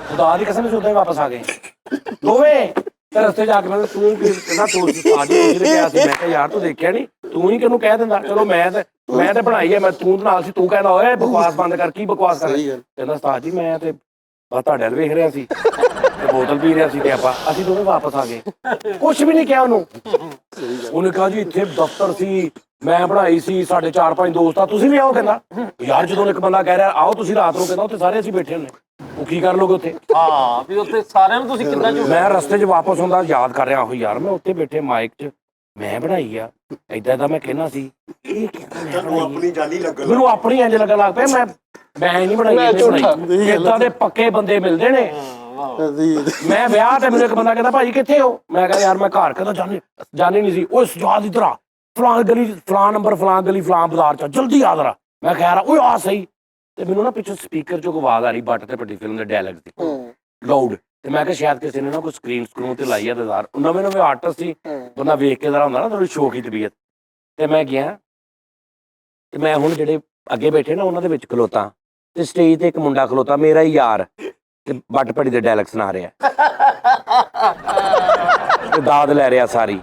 ਖੁਦਾ ਦੀ ਕਸਮ, ਉਦਾਂ ਹੀ ਵਾਪਸ ਆ ਗਏ ਦੋਵੇਂ। ਤੇ ਰਸਤੇ ਜਾ ਕੇ ਮੈਂ ਤੂੰ ਕਹਿੰਦਾ ਤੂੰ ਸਾਜੀ ਕਿਹਾ ਸੀ। ਮੈਂ ਕਿਹਾ ਯਾਰ ਤੂੰ ਦੇਖਿਆ ਨਹੀਂ, ਤੂੰ ਹੀ ਕਿਹਨੂੰ ਕਹਿ ਦਿੰਦਾ। ਚਲੋ ਮੈਂ ਤੇ ਬਣਾਈ ਹੈ, ਮੈਂ ਤੂੰ ਨਾਲ ਸੀ, ਤੂੰ ਕਹਿੰਦਾ ਓਏ ਬਕਵਾਸ ਬੰਦ ਕਰ, ਕੀ ਬਕਵਾਸ ਕਰ? ਕਹਿੰਦਾ ਉਸਤਾਦ ਜੀ ਮੈਂ ਤੇ ਬਸ ਤੁਹਾਡੇ ਵੱਲ ਵੇਖ ਰਿਹਾ ਸੀ ਤੇ ਬੋਤਲ ਪੀ ਰਿਹਾ ਸੀ, ਤੇ ਅਸੀਂ ਦੋਵੇਂ ਵਾਪਸ ਆ ਗਏ। ਕੁਛ ਵੀ ਨਹੀਂ ਕਿਹਾ ਉਹਨੂੰ। ਉਹਨੇ ਕਿਹਾ ਜੀ ਇੱਥੇ ਦਫ਼ਤਰ ਸੀ, ਮੈਂ ਬਣਾਈ ਸੀ, ਸਾਡੇ 4-5 ਦੋਸਤ ਆ, ਤੁਸੀਂ ਵੀ ਆਓ। ਕਹਿੰਦਾ ਯਾਰ ਜਦੋਂ ਇੱਕ ਬੰਦਾ ਕਹਿ ਰਿਹਾ ਆਓ ਤੁਸੀਂ ਰਾਤ ਨੂੰ, ਕਹਿੰਦਾ ਉੱਥੇ ਸਾਰੇ ਅਸੀਂ ਬੈਠੇ ਹੁੰਦੇ, ਉਹ ਕੀ ਕਰ ਲੋਗੇ ਉੱਥੇ? ਹਾਂ ਵੀ ਉੱਥੇ ਸਾਰਿਆਂ ਨੂੰ ਤੁਸੀਂ ਕਿੱਦਾਂ ਝੂਠ? ਮੈਂ ਰਸਤੇ 'ਚ ਵਾਪਸ ਹੁੰਦਾ ਯਾਦ ਕਰ ਰਿਹਾ, ਉਹ ਯਾਰ ਮੈਂ ਉੱਥੇ ਬੈਠੇ ਮਾਈਕ 'ਚ ਮੈਂ ਬਣਾਈ ਆ, ਏਦਾਂ ਮੈਂ ਕਹਿਣਾ ਸੀ। ਇਹ ਆਪਣੀ ਜਾਲੀ ਲੱਗਣ ਮੈਨੂੰ ਆਪਣੀ ਇੰਜ ਲੱਗਣ ਲੱਗ ਪਿਆ ਮੈਂ ਨਹੀਂ ਬਣਾਈ, ਏਦਾਂ ਦੇ ਪੱਕੇ ਬੰਦੇ ਮਿਲਦੇ ਨੇ। ਮੈਂ ਵਿਆਹ ਤੇ ਮੈਨੂੰ ਇੱਕ ਬੰਦਾ ਕਹਿੰਦਾ ਭਾਜੀ ਕਿੱਥੇ ਹੋ? ਮੈਂ ਕਿਹਾ ਯਾਰ ਮੈਂ ਘਰ। ਕਹਿੰਦਾ ਜਾਣੀ ਨਹੀਂ ਸੀ। ਉਹ ਸਜਾਦ ਇੱਧਰ ਆ, ਫਲਾਂ ਗਲੀ, ਫਲਾਂ ਨੰਬਰ, ਫਲਾਂ ਗਲੀ, ਫਲਾਂ ਬਾਜ਼ਾਰ 'ਚ ਜਲਦੀ ਆ ਜ਼ਰਾ। ਮੈਂ ਕਿਹਾ ਯਾਰ ਓਏ ਆ ਸਹੀ। ਤੇ ਮੈਨੂੰ ਨਾ ਪਿੱਛੋਂ ਸਪੀਕਰ 'ਚੋਂ ਆਵਾਜ਼ ਆ ਰਹੀ ਬੱਟ ਤੇ ਪੱਟੀ ਫਿਲਮ ਦੇ ਡਾਇਲੌਗ ਦੀ ਲਾਊਡ। ਤੇ ਮੈਂ ਕਿਹਾ ਸ਼ਾਇਦ ਕਿਸੇ ਨੇ ਨਾ ਕੋਈ ਸਕਰੀਨ ਤੇ ਲਾਈ ਆ। ਨਵੇਂ ਆਰਟਿਸਟ ਸੀ, ਬੰਦਾ ਵੇਖ ਕੇ ਜ਼ਰਾ ਹੁੰਦਾ ਨਾ ਥੋੜੀ ਸ਼ੌਕ ਦੀ ਤਬੀਅਤ। ਤੇ ਮੈਂ ਗਿਆ ਤੇ ਮੈਂ ਹੁਣ ਜਿਹੜੇ ਅੱਗੇ ਬੈਠੇ ਨਾ ਉਹਨਾਂ ਦੇ ਵਿੱਚ ਖਲੋਤਾ, ਤੇ ਸਟੇਜ ਤੇ ਇੱਕ ਮੁੰਡਾ ਖਲੋਤਾ ਮੇਰਾ ਹੀ ਯਾਰ, ਕਿ ਬੱਟ ਭੜੀ ਦੇ ਡਾਇਲੌਗ ਸੁਣਾ ਰਿਹਾ ਤੇ ਦਾਦ ਲੈ ਰਿਹਾ ਸਾਰੀ,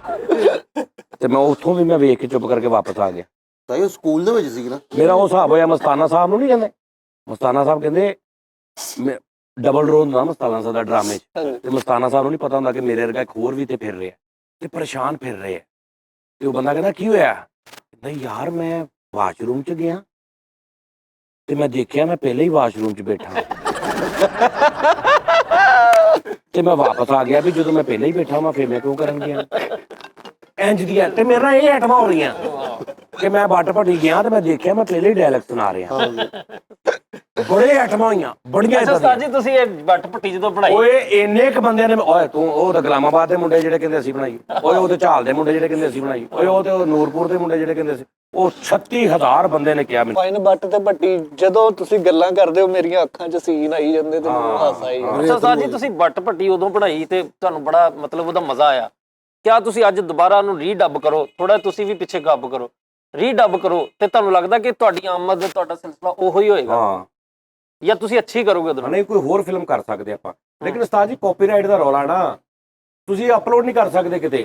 ਤੇ ਮੈਂ ਉੱਥੋਂ ਵੀ ਮੈਂ ਵੇਖ ਕੇ ਚੁੱਪ ਕਰਕੇ ਵਾਪਸ ਆ ਗਿਆ। ਤਾਂ ਇਹ ਸਕੂਲ ਦੇ ਵਿੱਚ ਸੀ ਨਾ। ਮੇਰਾ ਉਹ ਹਿਸਾਬ ਹੋਇਆ ਮਸਤਾਨਾ ਸਾਹਿਬ ਨੂੰ ਨਹੀਂ ਕਹਿੰਦੇ, ਮਸਤਾਨਾ ਸਾਹਿਬ ਕਹਿੰਦੇ ਡਬਲ ਰੋਲ ਹੁੰਦਾ ਮਸਤਾਨਾ ਸਾਹਿਬ ਦਾ ਡਰਾਮੇ 'ਚ, ਤੇ ਮਸਤਾਨਾ ਸਾਹਿਬ ਨੂੰ ਨਹੀਂ ਪਤਾ ਹੁੰਦਾ ਕਿ ਮੇਰੇ ਵਰਗਾ ਇੱਕ ਹੋਰ ਵੀ ਤੇ ਫਿਰ ਰਿਹਾ ਤੇ ਪਰੇਸ਼ਾਨ ਫਿਰ ਰਿਹਾ। ਤੇ ਉਹ ਬੰਦਾ ਕਹਿੰਦਾ ਕੀ ਹੋਇਆ, ਕਹਿੰਦਾ ਯਾਰ ਮੈਂ ਵਾਸ਼ਰੂਮ 'ਚ ਗਿਆ ਤੇ ਮੈਂ ਦੇਖਿਆ ਮੈਂ ਪਹਿਲੇ ਹੀ ਵਾਸ਼ਰੂਮ 'ਚ ਬੈਠਾ ਤੇ ਮੈਂ ਵਾਪਸ ਆ ਗਿਆ ਵੀ ਜਦੋਂ ਮੈਂ ਪਹਿਲੇ ਹੀ ਬੈਠਾ ਮੈਂ ਫਿਰ ਮੈਂ ਕਿਉਂ ਕਰਨ ਗਿਆ ਇੰਜ ਦੀਆਂ। ਤੇ ਮੇਰੇ ਨਾਲ ਇਹ ਐਟਮਾਂ ਹੋ ਰਹੀਆਂ ਕਿ ਮੈਂ ਬੱਟ ਭੱਟੀ ਗਿਆ ਤੇ ਮੈਂ ਦੇਖਿਆ ਮੈਂ ਪਹਿਲੇ ਹੀ ਡਾਇਲੌਗ ਸੁਣਾ ਰਿਹਾ। ਬੜੇ ਐਟਮਾਂ ਹੋਈਆਂ ਬੜੀਆਂ ਅੱਛਾ ਏਦਾਂ ਉਸਤਾਦ ਦੀਆਂ। ਜੀ ਤੁਸੀਂ ਇਹ ਬੱਟ ਭੱਟੀ ਜਦੋਂ ਬਣਾਈ, ਓਏ ਇੰਨੇ ਕ ਬੰਦਿਆਂ ਨੇ, ਓਏ ਤੂੰ ਉਹ ਤਾਂ ਗੁਲਾਮਾਬਾਦ ਦੇ ਮੁੰਡੇ ਜਿਹੜੇ ਕਹਿੰਦੇ ਅਸੀਂ ਬਣਾਈ, ਓਏ ਉਹ ਤੇ ਝਾਲ ਦੇ ਮੁੰਡੇ ਜਿਹੜੇ ਕਹਿੰਦੇ ਅਸੀਂ ਬਣਾਈ, ਓਏ ਉਹ ਤੇ ਨੂਰਪੁਰ ਦੇ ਮੁੰਡੇ ਜਿਹੜੇ ਕਹਿੰਦੇ ਸੀ, ਉਹ 36000 ਬੰਦੇ ਨੇ ਕਿਹਾ ਮੈਨੂੰ। ਫਾਈਨ ਬੱਟ ਤੇ ਭੱਟੀ ਜਦੋਂ ਤੁਸੀਂ ਗੱਲਾਂ ਕਰਦੇ ਹੋ ਮੇਰੀਆਂ ਅੱਖਾਂ 'ਚ ਸੀਨ ਆਈ ਜਾਂਦੇ ਤੇ ਮੈਨੂੰ ਹਾਸਾ ਆਈ ਜਾਂਦਾ। ਅੱਛਾ ਉਸਤਾਦ ਜੀ ਤੁਸੀਂ ਬੱਟ ਭੱਟੀ ਉਦੋਂ ਬਣਾਈ ਤੇ ਤੁਹਾਨੂੰ ਬੜਾ ਮਤਲਬ ਉਹਦਾ ਮਜ਼ਾ ਆਇਆ, ਕਿਆ ਤੁਸੀਂ ਅੱਜ ਦੁਬਾਰਾ ਉਹਨੂੰ ਰੀਡੱਬ ਕਰੋ, ਥੋੜਾ ਤੁਸੀਂ ਵੀ ਪਿੱਛੇ ਗੱਬ ਕਰੋ, ਰੀਡੱਬ ਕਰੋ ਤੇ ਤੁਹਾਨੂੰ ਲੱਗਦਾ ਕਿ ਤੁਹਾਡੀ ਆਮਦ ਤੁਹਾਡਾ ਸਿਲਸਿਲਾ ਉਹੋ ਹੀ ਹੋਏਗਾ ਹਾਂ ਜਾਂ ਤੁਸੀਂ ਅੱਛੀ ਕਰੋਗੇ ਉਹਦੇ ਨਾਲ? ਨਹੀਂ ਕੋਈ ਹੋਰ ਫਿਲਮ ਕਰ ਸਕਦੇ ਆਪਾਂ, ਲੇਕਿਨ ਉਸਤਾਦ ਜੀ ਕਾਪੀਰਾਈਟ ਦਾ ਰੌਲਾ ਨਾ, ਤੁਸੀਂ ਅਪਲੋਡ ਨਹੀਂ ਕਰ ਸਕਦੇ ਕਿਤੇ,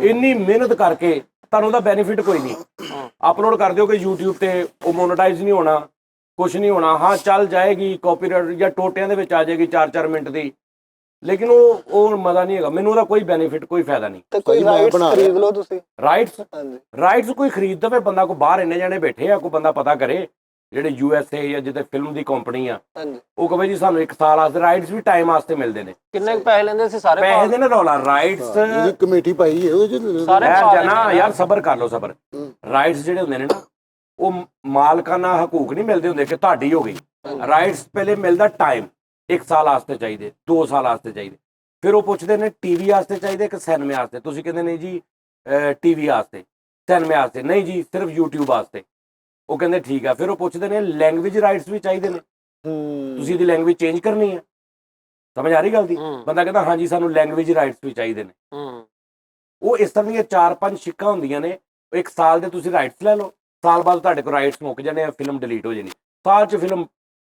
ਇੰਨੀ ਮਿਹਨਤ ਕਰਕੇ ਤੁਹਾਨੂੰ ਉਹਦਾ ਬੈਨੀਫਿਟ ਕੋਈ ਨਹੀਂ। ਅਪਲੋਡ ਕਰ ਦਿਓ ਕਿ YouTube ਤੇ ਉਹ ਮੋਨੇਟਾਈਜ਼ ਨਹੀਂ ਹੋਣਾ, ਕੁਝ ਨਹੀਂ ਹੋਣਾ, ਹਾਂ ਚੱਲ ਜਾਏਗੀ ਕਾਪੀਰਾਈਟ ਜਾਂ ਟੋਟਿਆਂ ਦੇ ਵਿੱਚ ਆ ਜਾਏਗੀ 4-4 ਮਿੰਟ ਦੀ, ਲੇਕਿਨ ਉਹ ਮਜ਼ਾ ਨਹੀਂ ਹੈਗਾ ਮੈਨੂੰ, ਉਹਦਾ ਕੋਈ ਬੈਨੀਫਿਟ ਕੋਈ ਫਾਇਦਾ ਨਹੀਂ। ਤੇ ਕੋਈ ਮੈਂ ਰਾਈਟਸ ਬਣਾ ਖਰੀਦ ਲਓ ਤੁਸੀਂ। ਰਾਈਟਸ ਹਾਂਜੀ ਕੋਈ ਖਰੀਦ ਦਵੇ ਬੰਦਾ, ਕੋਈ ਬਾਹਰ ਇੰਨੇ ਜਾਣੇ ਬੈਠੇ ਆ, ਕੋਈ ਬੰਦਾ ਪਤਾ ਕਰੇ ਜਿਹੜੇ USA ਜਾਂ ਜਿੱਥੇ ਫਿਲਮ ਦੀ ਕੰਪਨੀ ਆ, ਹਾਂਜੀ ਉਹ ਕਹੇ ਜੀ ਸਾਨੂੰ 1 ਸਾਲ ਵਾਸਤੇ ਰਾਈਟਸ ਵੀ ਟਾਈਮ ਵਾਸਤੇ ਮਿਲਦੇ ਨੇ। ਕਿੰਨੇ ਕੁ ਪੈਸੇ ਲੈਂਦੇ ਸੀ ਸਾਰੇ ਪੈਸੇ ਦੇ ਨਾ ਰੌਲਾ, ਰਾਈਟਸ ਇਹਦੀ ਕਮੇਟੀ ਪਾਈ ਹੈ ਉਹਦੇ 'ਚ। ਸਾਰੇ ਯਾਰ ਪਾ ਜਨਾ ਲੈਂਦੇ ਆ। ਯਾਰ ਸਬਰ ਕਰ ਲਓ ਸਬਰ। ਰਾਈਟਸ ਜਿਹੜੇ ਹੁੰਦੇ ਨੇ ਨਾ ਉਹ ਮਾਲਕਾਨਾ ਹਕੂਕ ਨਹੀਂ ਮਿਲਦੇ ਹੁੰਦੇ ਕਿ ਤੁਹਾਡੀ ਹੋ ਗਈ। ਰਾਈਟਸ ਪਹਿਲੇ ਮਿਲਦਾ ਟਾਈਮ, 1 ਸਾਲ ਵਾਸਤੇ ਚਾਹੀਦੇ, 2 ਸਾਲ ਵਾਸਤੇ ਚਾਹੀਦੇ, ਫਿਰ ਉਹ ਪੁੱਛਦੇ ਨੇ ਟੀਵੀ ਵਾਸਤੇ ਚਾਹੀਦੇ ਕਿ ਸਿਨੇਮੇ ਵਾਸਤੇ, ਤੁਸੀਂ ਕਹਿੰਦੇ ਨਹੀਂ ਜੀ ਟੀਵੀ ਵਾਸਤੇ, ਸਿਨੇਮੇ ਵਾਸਤੇ ਨਹੀਂ ਜੀ ਸਿਰਫ YouTube ਵਾਸਤੇ, ਉਹ ਕਹਿੰਦੇ ਠੀਕ ਆ। ਫਿਰ ਉਹ ਪੁੱਛਦੇ ਨੇ ਲੈਂਗੁਏਜ ਰਾਈਟਸ ਵੀ ਚਾਹੀਦੇ ਨੇ, ਤੁਸੀਂ ਇਹਦੀ ਲੈਂਗੁਏਜ ਚੇਂਜ ਕਰਨੀ ਹੈ, ਸਮਝ ਆ ਰਹੀ ਗੱਲ ਦੀ? ਬੰਦਾ ਕਹਿੰਦਾ ਹਾਂਜੀ ਸਾਨੂੰ ਲੈਂਗੁਏਜ ਰਾਈਟਸ ਵੀ ਚਾਹੀਦੇ ਨੇ। ਉਹ ਇਸ ਤਰ੍ਹਾਂ ਦੀਆਂ 4-5 ਸ਼ਿੱਕਾਂ ਹੁੰਦੀਆਂ ਨੇ, 1 ਸਾਲ ਦੇ ਤੁਸੀਂ ਰਾਈਟਸ ਲੈ ਲਓ, ਸਾਲ ਬਾਅਦ ਤੁਹਾਡੇ ਕੋਲ ਰਾਈਟਸ ਮੁੱਕ ਜਾਣੇ ਆ, ਫਿਲਮ ਡਿਲੀਟ ਹੋ ਜਾਣੀ, ਸਾਲ 'ਚ ਫਿਲਮ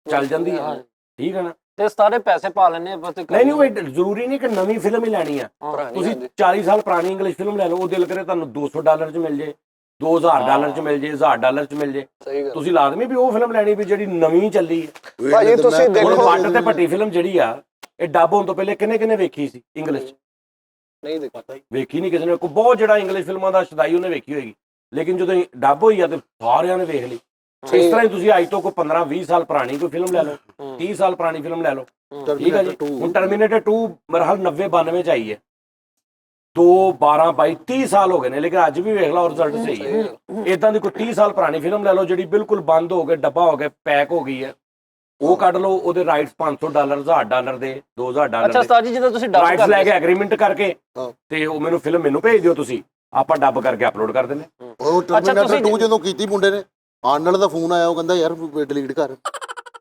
ਚੱਲ ਜਾਂਦੀ ਹੈ, ਠੀਕ ਹੈ ਨਾ? ਤੇ ਸਾਰੇ ਪੈਸੇ ਪਾ ਲੈਣੇ ਆ ਬਸ। ਨਹੀਂ ਉਹ ਜ਼ਰੂਰੀ ਨਹੀਂ ਕਿ ਨਵੀਂ ਫਿਲਮ ਹੀ ਲੈਣੀ ਆ, ਤੁਸੀਂ 40 ਸਾਲ ਪੁਰਾਣੀ ਇੰਗਲਿਸ਼ ਫਿਲਮ ਲੈ ਲਓ, ਉਹ ਦਿਲ ਕਰੇ ਤੁਹਾਨੂੰ $200 'ਚ ਮਿਲ ਜੇ, $2000 'ਚ ਮਿਲ ਜੇ, $1000 'ਚ ਮਿਲ ਜੇ, ਸਹੀ ਗੱਲ। ਤੁਸੀਂ ਲਾਜ਼ਮੀ ਵੀ ਉਹ ਫਿਲਮ ਲੈਣੀ ਵੀ ਜਿਹੜੀ ਨਵੀਂ ਚੱਲੀ ਹੈ। ਭਾਜੀ ਤੁਸੀਂ ਹੁਣ ਦੇਖੋ ਬੱਟ ਤੇ ਭੱਟੀ ਫਿਲਮ ਜਿਹੜੀ ਆ ਇਹ ਡੱਬ ਹੋਣ ਤੋਂ ਪਹਿਲੇ ਕਿੰਨੇ ਵੇਖੀ ਸੀ ਇੰਗਲਿਸ਼ 'ਚ? ਨਹੀਂ ਦੇਖੋ ਵੇਖੀ ਨਹੀਂ ਕਿਸੇ ਨੇ, ਕੋਈ ਬਹੁਤ ਜਿਹੜਾ ਇੰਗਲਿਸ਼ ਫਿਲਮਾਂ ਦਾ ਸ਼ਦਾਈ ਉਹਨੇ ਵੇਖੀ ਹੋਏਗੀ, ਲੇਕਿਨ ਜਦੋਂ ਡੱਬ ਹੋਈ ਆ ਤੇ ਸਾਰਿਆਂ ਨੇ ਵੇਖ ਲਈ। ਇਸ ਤਰ੍ਹਾਂ ਹੀ ਤੁਸੀਂ ਅੱਜ ਤੋਂ ਕੋਈ 15-20 ਸਾਲ ਪੁਰਾਣੀ ਕੋਈ ਫਿਲਮ ਲੈ ਲਓ, 30 ਸਾਲ ਪੁਰਾਣੀ ਫਿਲਮ ਲੈ ਲਓ, ਠੀਕ ਹੈ ਜੀ। ਹੁਣ ਟਰਮੀਨੇਟਰ 2 ਮਰਹਲ 90-92 ਚ ਆਈ ਹੈ, 2 12 22 30 ਸਾਲ ਹੋ ਗਏ ਨੇ, ਲੇਕਿਨ ਅੱਜ ਵੀ ਵੇਖ ਲਓ ਰਿਜ਼ਲਟ ਸਹੀ ਹੈ। ਇਦਾਂ ਦੀ ਕੋਈ 30 ਸਾਲ ਪੁਰਾਣੀ ਫਿਲਮ ਲੈ ਲਓ ਜਿਹੜੀ ਬਿਲਕੁਲ ਬੰਦ ਹੋ ਕੇ ਡੱਬਾ ਹੋ ਕੇ ਪੈਕ ਹੋ ਗਈ ਹੈ, ਉਹ ਕੱਢ ਲਓ, ਉਹਦੇ ਰਾਈਟਸ $500 $1000 ਦੇ, $2000 ਅੱਛਾ ਉਸਤਾਦ ਜੀ ਜਦੋਂ ਤੁਸੀਂ ਡੱਬ ਰਾਈਟਸ ਲੈ ਕੇ ਕਰਦੇ ਐਗਰੀਮੈਂਟ ਕਰਕੇ ਤੇ ਉਹ ਮੈਨੂੰ ਫਿਲਮ ਮੈਨੂੰ ਭੇਜ ਦਿਓ, ਤੁਸੀਂ ਆਪਾਂ ਡੱਬ ਕਰਕੇ ਅਪਲੋਡ ਕਰ ਦਿੰਦੇ। ਉਹ ਟਰਮੀਨੇਟਰ 2 ਜਦੋਂ ਕੀਤੀ ਮੁੰਡੇ ਨੇ, ਆਰਨਲਡ ਦਾ ਫੋਨ ਆਇਆ, ਉਹ ਕਹਿੰਦਾ ਯਾਰ ਡਿਲੀਟ ਕਰ,